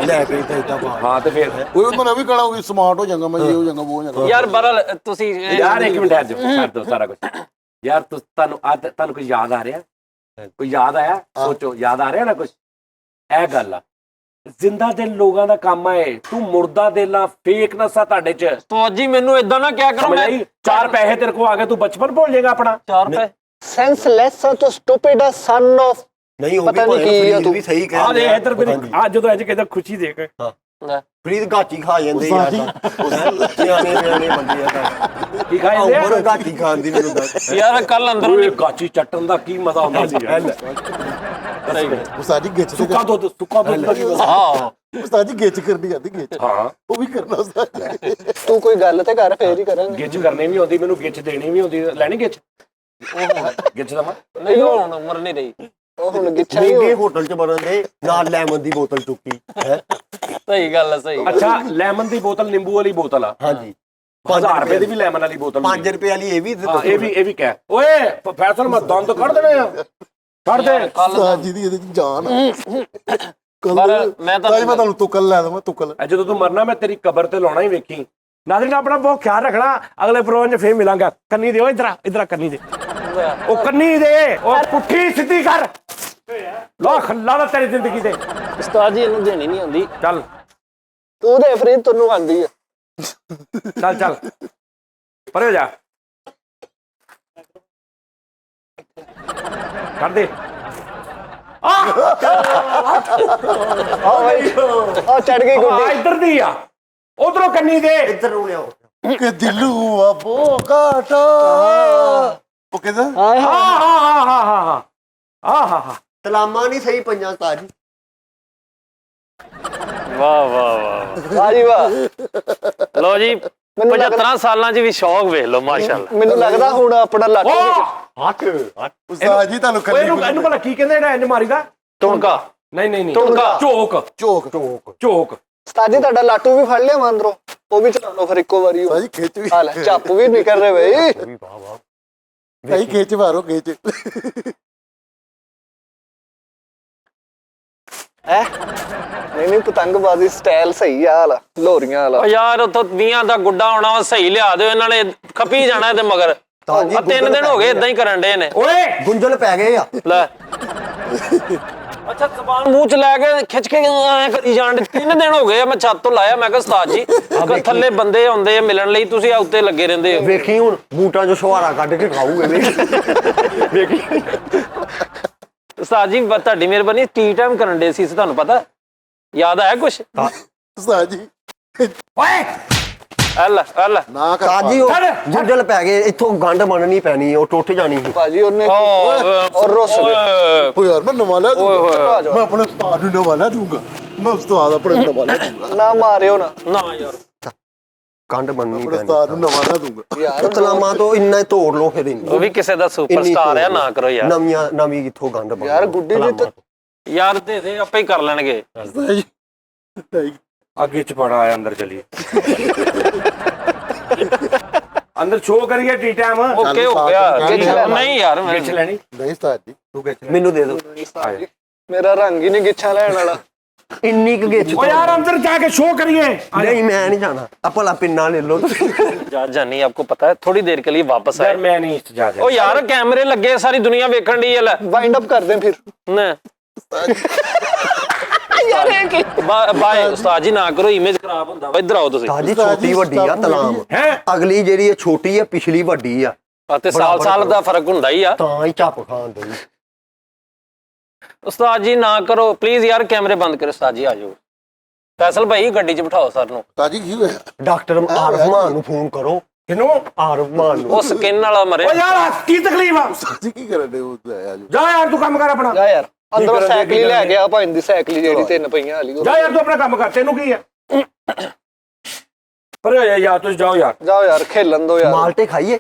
ਲੈ ਕੇ ਇੱਦਾਂ ਹਾਂ ਤੇ ਫਿਰ ਉਹ ਮੈਂ ਵੀ ਕਹਣਾ ਵੀ ਸਮਾਰਟ ਹੋ ਜਾਗਾ, ਮੈਂ ਇਹ ਹੋ ਜਾਗਾ, ਉਹ ਹੋ ਜਾਗਾ। ਯਾਰ ਬਰਲ ਤੁਸੀਂ ਯਾਰ ਇੱਕ ਮਿੰਟ ਛੱਡ ਦਿਓ ਸਾਰਾ ਕੁਝ। ਯਾਰ ਤੁਹਾਨੂੰ ਕੋਈ ਯਾਦ ਆ ਰਿਹਾ? ਕੋਈ ਯਾਦ ਆਇਆ? ਸੋਚੋ, ਯਾਦ ਆ ਰਿਹਾ ਨਾ ਕੁਝ? ਇਹ ਗੱਲ ਆ, ਜ਼ਿੰਦਾ ਦਿਲ ਲੋਕਾਂ ਦਾ ਕੰਮ ਹੈ, ਤੂੰ ਮੁਰਦਾ ਦਿਲ ਆ, ਫੇਕ ਨਸਾ ਤੁਹਾਡੇ 'ਚ। ਜੀ ਮੈਨੂੰ ਇਦਾਂ ਨਾ ਕਿਹਾ ਕਰੋ, ਮੈਂ 4 ਪੈਸੇ ਤੇਰੇ ਕੋਲ ਆ ਗਏ, ਤੂੰ ਬਚਪਨ ਭੁੱਲ ਜਾਏਗਾ ਆਪਣਾ। 4 ਰੁਪਏ ਸੈਂਸਲੈਸ ਆ ਤੂੰ, ਸਟੂਪਿਡ ਆ, ਸਨ ਆਫ ਨਹੀਂ, ਉਹ ਪਤਾ ਨਹੀਂ ਕੀ ਆ ਤੂੰ ਵੀ ਸਹੀ ਆ ਕਹਿੰਦਾ। ਦੇ ਇੱਧਰ ਵੀ ਅੱਜ ਜਦੋਂ ਅੱਜ ਕਿਦਾਂ ਖੁਸ਼ੀ ਦੇਖ ਫਰੀਦ ਗਾਚੀ ਖਾ ਜਾਂਦੇ ਯਾਰ, ਸਿਆਣੇ ਬੰਦੇ ਆ, ਕੀ ਖਾਏ ਉਮਰ ਗਾਚੀ ਖਾਣ ਦੀ ਮੈਨੂੰ ਦੱਸ। ਯਾਰ ਕੱਲ ਅੰਦਰੋਂ ਓਏ ਗਾਚੀ ਚੱਟਣ ਦਾ ਕੀ ਮਜ਼ਾ ਹੁੰਦਾ ਸੀ ਯਾਰ। ਉਸਤਾਦ ਜੀ ਗਿੱਚ ਸੁੱਕਾ ਦੁੱਧ ਦਾ ਕੀ ਮਜ਼ਾ? ਹਾਂ ਉਸਤਾਦ ਜੀ ਗਿੱਚ ਕਰਨੀ ਆਦੀ, ਗਿੱਚ ਹਾਂ ਉਹ ਵੀ ਕਰਨਾ ਉਸਤਾਦ ਜੀ। ਤੂੰ ਕੋਈ ਗੱਲ ਤੇ ਕਰ, ਫੇਰ ਹੀ ਕਰਾਂਗੇ। ਗਿੱਚ ਕਰਨੀ ਵੀ ਆਉਂਦੀ ਮੈਨੂੰ, ਗਿੱਚ ਦੇਣੀ ਵੀ ਆਉਂਦੀ। ਲੈਣੀ ਗਿੱਚ? ਗਿੱਚ ਦਵਾਂ? ਨਹੀਂ ਹੁਣ ਉਮਰ ਨਹੀਂ ਰਹੀ। ਉਹ ਹੁਣ ਗਿੱਛਾ ਹੀ ਮਹਿੰਗੇ ਹੋਟਲ 'ਚ ਬਣਨ ਦੇ, ਨਾਲ ਲੈਮਨ ਦੀ ਬੋਤਲ ਚੁੱਕੀ ਹੈ। ਸਹੀ ਗੱਲ ਹੈ, ਸਹੀ। ਅੱਛਾ ਲੈਮਨ ਦੀ ਬੋਤਲ, ਨਿੰਬੂ ਵਾਲੀ ਬੋਤਲ ਆ? ਹਾਂਜੀ, 1000 ਰੁਪਏ ਦੀ ਵੀ ਲੈਮਨ ਵਾਲੀ ਬੋਤਲ 5 ਰੁਪਏ ਵਾਲੀ ਇਹ ਵੀ। ਹਾਂ ਇਹ ਵੀ ਕਹਿ। ਓਏ ਫੈਸਲ ਮੈਂ ਦੰਦ ਕੱਢ ਦੇਣੇ ਆ, ਕੱਢ ਦੇ। ਉਸਤਾਦ ਜੀ ਦੀ ਇਹਦੇ 'ਚ ਜਾਨ ਪਰ ਮੈਂ ਤਾਂ ਮੈਂ ਤੁਹਾਨੂੰ ਤੁਕਲ ਲੈ ਦਵਾਂ, ਤੁਕਲ। ਜਦੋਂ ਤੂੰ ਮਰਨਾ ਮੈਂ ਤੇਰੀ ਕਬਰ ਤੇ ਲਾਉਣਾ ਹੀ ਵੇਖੀ। ਨਾਜ਼ਰੀਨ ਆਪਣਾ ਬਹੁਤ ਖਿਆਲ ਰੱਖਣਾ, ਅਗਲੇ ਪ੍ਰੋਗਰਾਮ 'ਚ ਫੇਰ ਮਿਲਾਂਗਾ। ਕੰਨੀ ਦਿਓ ਇਧਰ ਕੰਨੀ ਦੇ, ਉਹ ਕੰਨੀ ਦੇ, ਉਹ ਪੁੱਠੀ ਸਿੱਧੀ ਕਰ, ਲਾ ਖੱਲਾ ਦਾ ਤੇਰੀ ਜ਼ਿੰਦਗੀ ਤੇ। ਉਸਤਾਦ ਜੀ ਇਹਨੂੰ ਦੇਣੀ ਨਹੀਂ ਆਉਂਦੀ। ਚੱਲ ਤੂੰ ਦੇ ਫਰੀਦ, ਤੈਨੂੰ ਆਂਦੀ ਆ। ਚੱਲ ਪਰੇ ਹੋ ਜਾ, ਕਰ ਦੇ। ਆ ਭਾਈ, ਆ ਚੜ ਗਈ ਗੁੱਡੀ। ਇੱਧਰ ਦੀ ਆ, ਉਧਰੋਂ ਕੰਨੀ ਦੇ। ਇੱਧਰ ਨੂੰ ਲਿਆਓ। ਕਿ ਦਿਲੂ ਆ ਬੋਕਾਟਾ, ਉਹ ਕਹਿੰਦਾ ਹਾਂ ਤਲਾਮਾਂ ਨਹੀਂ ਸਹੀ ਪੰਜਾਂ ਤਾਜ। ਵਾਹ ਵਾਹ ਵਾਹ ਵਾਹ ਜੀ ਵਾਹ। ਲੋ ਜੀ, 75 ਸਾਲਾਂ 'ਚ ਵੀ ਸ਼ੌਕ ਵੇਖ ਲਓ, ਮਾਸ਼ਾਅੱਲਾ। ਮੈਨੂੰ ਲੱਗਦਾ ਹੁਣ ਆਪਣਾ ਲੱਕ ਹੱਥ ਉਸਤਾਦ ਜੀ ਤੁਹਾਨੂੰ ਇਹਨੂੰ ਭਲਾ ਕੀ ਕਹਿੰਦੇ ਜਿਹੜਾ ਇੰਜ ਮਾਰੀਦਾ? ਟੁਣਕਾ? ਨਹੀਂ ਟੁਣਕਾ। ਝੋਕ। ਉਸਤਾਦ ਜੀ ਤੁਹਾਡਾ ਲਾਟੂ ਵੀ ਫੜ ਲਿਆ ਅੰਦਰੋਂ, ਉਹ ਵੀ ਚਲਾ ਲਓ ਫਿਰ ਇੱਕੋ ਵਾਰੀ। ਉਸਤਾਦ ਜੀ ਖਿੱਚ ਵੀ, ਆ ਲੈ ਚੱਪ ਵੀ ਨਿਕਲ ਰਹੇ ਬਈ। ਨਹੀਂ ਖਿੱਚ ਮਾਰੋ, ਖਿੱਚ। ਨਹੀਂ ਨਹੀਂ ਪਤੰਗਬਾਜ਼ੀ ਸਟਾਈਲ ਸਹੀ ਆ ਵਾਲਾ ਲੋਰੀਆਂ ਵਾਲਾ ਓ ਯਾਰ ਉੱਥੋਂ 20 ਦਾ ਗੁੱਡਾ ਆਉਣਾ ਵਾ, ਸਹੀ ਲਿਆ ਦਿਓ, ਇਹਨਾਂ ਨੇ ਖਪੀ ਜਾਣਾ ਤੇ ਮਗਰ ਤਾਜੀ ਆ 3 ਦਿਨ ਹੋ ਗਏ ਇਦਾਂ ਹੀ ਕਰਨ ਡੇ ਨੇ। ਓਏ ਗੁੰਝਲ ਪੈ ਗਏ ਆ। ਲੈ ਅੱਛਾ ਜ਼ਬਾਨ ਮੂੰਹ ਚ ਲੈ ਕੇ ਖਿੱਚ ਕੇ ਐ ਕਰੀ ਜਾਣ ਡੇ। 3 ਦਿਨ ਹੋ ਗਏ ਆ, ਮੈਂ ਛੱਤ ਤੋਂ ਲਾਇਆ, ਮੈਂ ਕਿਹਾ ਉਸਤਾਦ ਜੀ ਥੱਲੇ ਬੰਦੇ ਆਉਂਦੇ ਆ ਮਿਲਣ ਲਈ, ਤੁਸੀਂ ਆ ਉੱਤੇ ਲੱਗੇ ਰਹਿੰਦੇ ਹੋ। ਵੇਖੀ ਹੁਣ ਬੂਟਾਂ ਚੋਂ ਛੁਹਾਰਾ ਕੱਢ ਕੇ ਖਾਊਗੇ ਵੇਖੀ। ਉਸਤਾਦ ਜੀ ਤੁਹਾਡੀ ਮਿਹਰਬਾਨੀ, ਟੀ ਟਾਈਮ ਕਰਨ ਡੇ ਸੀ ਤੁਹਾਨੂੰ ਪਤਾ, ਯਾਦ ਆਇਆ ਕੁਛ? ਉਸਤਾਦ ਜੀ ਓਏ ਅੱਲਾ ਨਾ ਕਰ ਤਾਜੀ ਉਹ ਗੁੰਝਲ ਪੈ ਗਏ, ਇੱਥੋਂ ਗੰਢ ਮੰਨਣੀ ਪੈਣੀ, ਉਹ ਟੁੱਟ ਜਾਣੀ ਸੀ। ਭਾਜੀ ਉਹਨੇ ਔਰ ਰੁੱਸ ਗਏ। ਓ ਯਾਰ ਮੈਂ ਨਵਾਂ ਲੈ ਦੂੰਗਾ ਆ ਜਾਓ। ਮੈਂ ਆਪਣੇ ਉਸਤਾਦ ਨੂੰ ਨਵਾਂ ਲੈ ਦੂੰਗਾ ਮੈਂ ਉਸਤਾਦ ਆਪਣੇ ਨਵਾਂ ਲੈ ਦੂੰਗਾ ਨਾ ਮਾਰਿਓ ਨਾ ਨਾ ਯਾਰ ਗੰਢ ਮੰਨਣੀ ਆਪਣੇ ਪੈਣੀ। ਉਸਤਾਦ ਨੂੰ ਨਵਾਂ ਲੈ ਦੂੰਗਾ ਯਾਰ ਤਲਾਮਾਂ ਤੋਂ ਇੰਨਾ ਹੀ ਤੋੜ ਲੋ ਫਿਰ ਉਹ ਵੀ ਕਿਸੇ ਦਾ ਸੁਪਰਸਟਾਰ ਆ, ਨਾ ਕਰੋ ਯਾਰ। ਨਵੀਂ ਕਿੱਥੋਂ ਗੰਢ ਬਣ ਯਾਰ ਗੁੱਡੀ ਜੀ ਤੇ ਯਾਰ ਦੇ ਆਪੇ ਹੀ ਕਰ ਲੈਣਗੇ। ਉਸਤਾਦ ਜੀ आगे च पड़ा है, अंदर चलिए अंदर शो करिए टी टाइम। ਓਕੇ ਹੋ ਗਿਆ। ਨਹੀਂ ਯਾਰ ਮੈਂ गिच लेनी ਨਹੀਂ ਉਸਤਾਦ ਜੀ तू गिच ले। ਮੈਨੂੰ ਦੇ ਦਿਓ ਮੇਰਾ ਰੰਗ ਹੀ ਨਹੀਂ ਗਿੱਛਾ ਲੈਣ ਵਾਲਾ। ਇੰਨੀ ਕੁ ਗਿੱਛ ओ यार अंदर जाके शो करिए। ਨਹੀਂ ਮੈਂ ਨਹੀਂ ਜਾਣਾ ਆ ਭਲਾ ਪਿੰਨਾ ਲੈ ਲਓ ਤੁਸੀਂ। जानी आपको पता है थोड़ी देर के लिए वापस आए। यार मैं नहीं जा ओ यार कैमरे लगे, सारी दुनिया वेखण दी है। ਵਾਈਂਡ ਅਪ ਕਰਦੇ ਫਿਰ। ना बाय उस्ताद जी ना करो, इमेज खराब ਹੁੰਦਾ ਵਾ। ਇੱਧਰ ਆਓ ਤੁਸੀਂ। ਤਾਜੀ ਛੋਟੀ ਵੱਡੀ ਆ ਤਲਾਮ, हैं ਅਗਲੀ ਜਿਹੜੀ ਹੈ ਛੋਟੀ ਹੈ, ਪਿਛਲੀ ਵੱਡੀ ਆ, ਤੇ ਸਾਲ ਦਾ ਫਰਕ ਹੁੰਦਾ ਹੀ ਆ। ਤਾਂ ਹੀ ਝੱਪ ਖਾਣ ਦੇ। ਉਸਤਾਦ ਜੀ ਨਾ ਕਰੋ ਪਲੀਜ਼ ਯਾਰ, ਕੈਮਰੇ ਬੰਦ ਕਰੋ। ਉਸਤਾਦ ਜੀ ਆ ਜਾਓ। ਫੈਸਲ ਭਾਈ ਗੱਡੀ 'ਚ ਬਿਠਾਓ ਸਰ ਨੂੰ। ਉਸਤਾਦ ਜੀ ਕੀ ਹੋਇਆ ਡਾਕਟਰ ਆਰਫ ਮਾਨ ਨੂੰ ਫੋਨ ਕਰੋ। किनू ਆਰਫ ਮਾਨ ਨੂੰ। ਉਹ ਸਕਿਨ ਵਾਲਾ ਮਰੇ। ओ यार की तकलीफ है? ਉਸਤਾਦ ਜੀ ਕੀ ਕਰਨ ਦੇ ਉਹ ਆ ਜਾਓ जा यार तू काम कर अपना। ਜਾ ਯਾਰ ਅੰਦਰੋਂ ਸਾਈਕਲ ਹੀ ਲੈ ਗਿਆ ਭਾਈ ਦੀ ਸਾਈਕਲ ਜਿਹੜੀ 3 ਪਹੀਆਂ ਵਾਲੀ। जा यार तू अपना काम कर, तेनू की है? पर यार तुझ जाओ यार। ਜਾਓ ਯਾਰ ਖੇਲਣ ਦੋ ਯਾਰ। ਮਾਲਟੇ ਖਾਈਏ।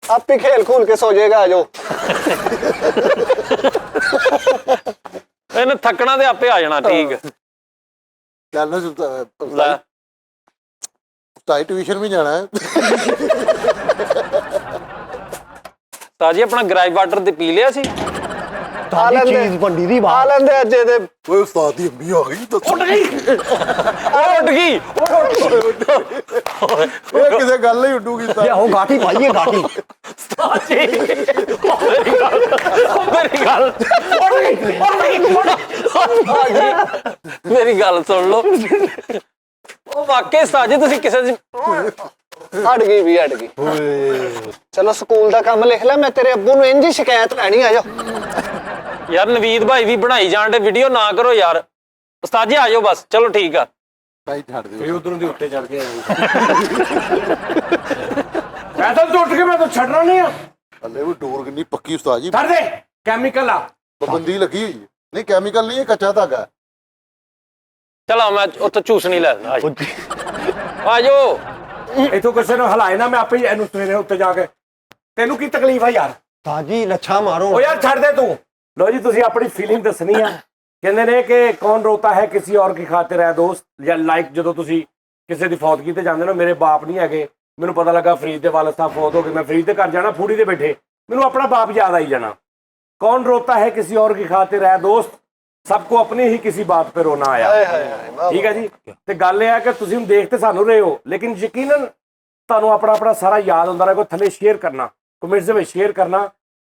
ਆਪੇ ਖੇਲ ਖੂਲ ਕੇ ਸੋ ਜਾਏਗਾ। ਆ ਜਾਓ। ਇਹਨੇ ਥੱਕਣਾ ਤੇ ਆਪੇ ਆ ਜਾਣਾ। ਠੀਕ ਚੱਲ ਨਾ ਲੈ ਉਸਤਾਦ ਟਿਊਸ਼ਨ ਵੀ ਜਾਣਾ ਹੈ ਉਸਤਾਦ ਜੀ ਆਪਣਾ ਗਰਾਈ ਵਾਟਰ ਤੇ ਪੀ ਲਿਆ ਸੀ। ਤਾਜੀ ਲੈਂਦੇ। ਚੀਜ਼ ਵੰਡੀ ਦੀ ਆ ਬਾਤ। ਲੈਂਦੇ ਅੱਜ ਇਹਦੇ। ਓਏ ਉਸਤਾਦ ਦੀ ਅੰਮੀ ਆ ਗਈ ਦੱਸ उठ गई। ਉੱਡ ਗਈ। ਇਹ ਕਿਸੇ ਗੱਲ ਨਹੀਂ ਉੱਡੂਗੀ ਤਾਂ ਉਹ ਗਾਠੀ ਪਾਈਏ ਗਾਠੀ। ਉਸਤਾਦ ਜੀ ਮੇਰੀ ਗੱਲ ਮੇਰੀ ਗੱਲ ਸੁਣ ਲਓ। ਉਹ ਵਾਕਈ ਉਸਤਾਦ ਜੀ ਤੁਸੀਂ ਕਿਸੇ ਦੀ ਹਟ ਗਈ ਵੀ ਹਟ ਗਈ। ਚਲੋ ਸਕੂਲ ਦਾ ਕੰਮ ਲਿਖ ਲੈ, ਮੈਂ ਤੇਰੇ ਅੱਬੂ ਨੂੰ ਇੰਜ ਹੀ ਸ਼ਿਕਾਇਤ ਲੈਣੀ। ਆ ਜਾਓ। ਯਾਰ ਨਵੀਦ ਭਾਈ ਵੀ ਬਣਾਈ ਜਾਣ ਦੇ ਵੀਡੀਓ, ਨਾ ਕਰੋ ਯਾਰ। ਉਸਤਾਦ ਜੀ ਆ ਜਾਓ ਬਸ। ਚਲੋ ਠੀਕ ਆ। ਭਾਈ ਛੱਡ ਦਿਓ ये उधरों दी उत्ते चढ़ के मैं तो उठ के मैं तो छड़ना नहीं है। ਹਲੇ ਵੀ ਡੋਰ ਕਿੰਨੀ ਪੱਕੀ ਉਸਤਾਦ ਜੀ छड़ दे केमिकल आ। ਪਾਬੰਦੀ ਲੱਗੀ ਹੋਈ ਹੈ ਨਹੀਂ ਕੈਮੀਕਲ ਨਹੀਂ ਇਹ ਕੱਚਾ ਧਾਗਾ ਹੈ। ਚਲੋ ਮੈਂ ਉੱਥੇ ਚੂਸਣੀ ਲੈ ਲੈਂਦਾ। ਆ ਜਾਓ। इथों किसी ने हलाए ना, मैं आपे ही इहनू सवेरे उत्ते जाके। तेनू की तकलीफ है यार? ਤਾਜੀ ਲੱਛਾ ਮਾਰੋ। ओ यार छड़ दे तू। लो जी तुसी अपनी फीलिंग दसनी है। कहंदे ने कि कौन रोता है किसी और की खातिर है दोस्त, या लाइक ਜਦੋਂ ਤੁਸੀਂ ਕਿਸੇ ਦੀ ਫੌਤਗੀ ਤੇ ਜਾਂਦੇ ਹੋ। ਮੇਰੇ ਬਾਪ ਨਹੀਂ ਹੈਗੇ, ਮੈਨੂੰ ਪਤਾ ਲੱਗਾ ਫਰੀਦ ਦੇ ਵਾਲਿਦ ਸਾਹਿਬ ਫੌਤ ਹੋ ਗਏ, ਮੈਂ ਫਰੀਦ ਦੇ ਘਰ ਜਾਣਾ, ਫੂੜੀ ਦੇ ਬੈਠੇ ਮੈਨੂੰ ਆਪਣਾ ਬਾਪ ਯਾਦ ਆਈ ਜਾਣਾ। कौन रोता है किसी और की खातिर है दोस्त, सबको अपनी ही किसी बात पे रोना आया। ਹਾਏ ਹਾਏ ਹਾਏ ਵਾਹ ਠੀਕ ਹੈ ਜੀ। ਤੇ ਗੱਲ ਇਹ ਹੈ ਕਿ ਤੁਸੀਂ ਹੁਣ ਦੇਖ ਤੇ ਸਾਨੂੰ ਰਹੇ ਹੋ, ਲੇਕਿਨ ਯਕੀਨਨ ਤੁਹਾਨੂੰ ਆਪਣਾ ਸਾਰਾ ਯਾਦ ਹੁੰਦਾ ਰਹੇ। ਕੋਈ ਥੱਲੇ ਸ਼ੇਅਰ ਕਰਨਾ, ਕਮੈਂਟਸ ਦੇ ਵਿੱਚ ਸ਼ੇਅਰ ਕਰਨਾ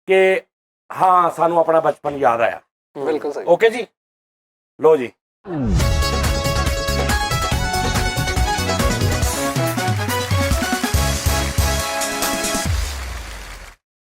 ਕਿ ਹਾਂ ਸਾਨੂੰ ਆਪਣਾ ਬਚਪਨ ਯਾਦ ਆਇਆ। ਬਿਲਕੁਲ ਸਹੀ। ਓਕੇ ਜੀ, ਲੋ ਜੀ।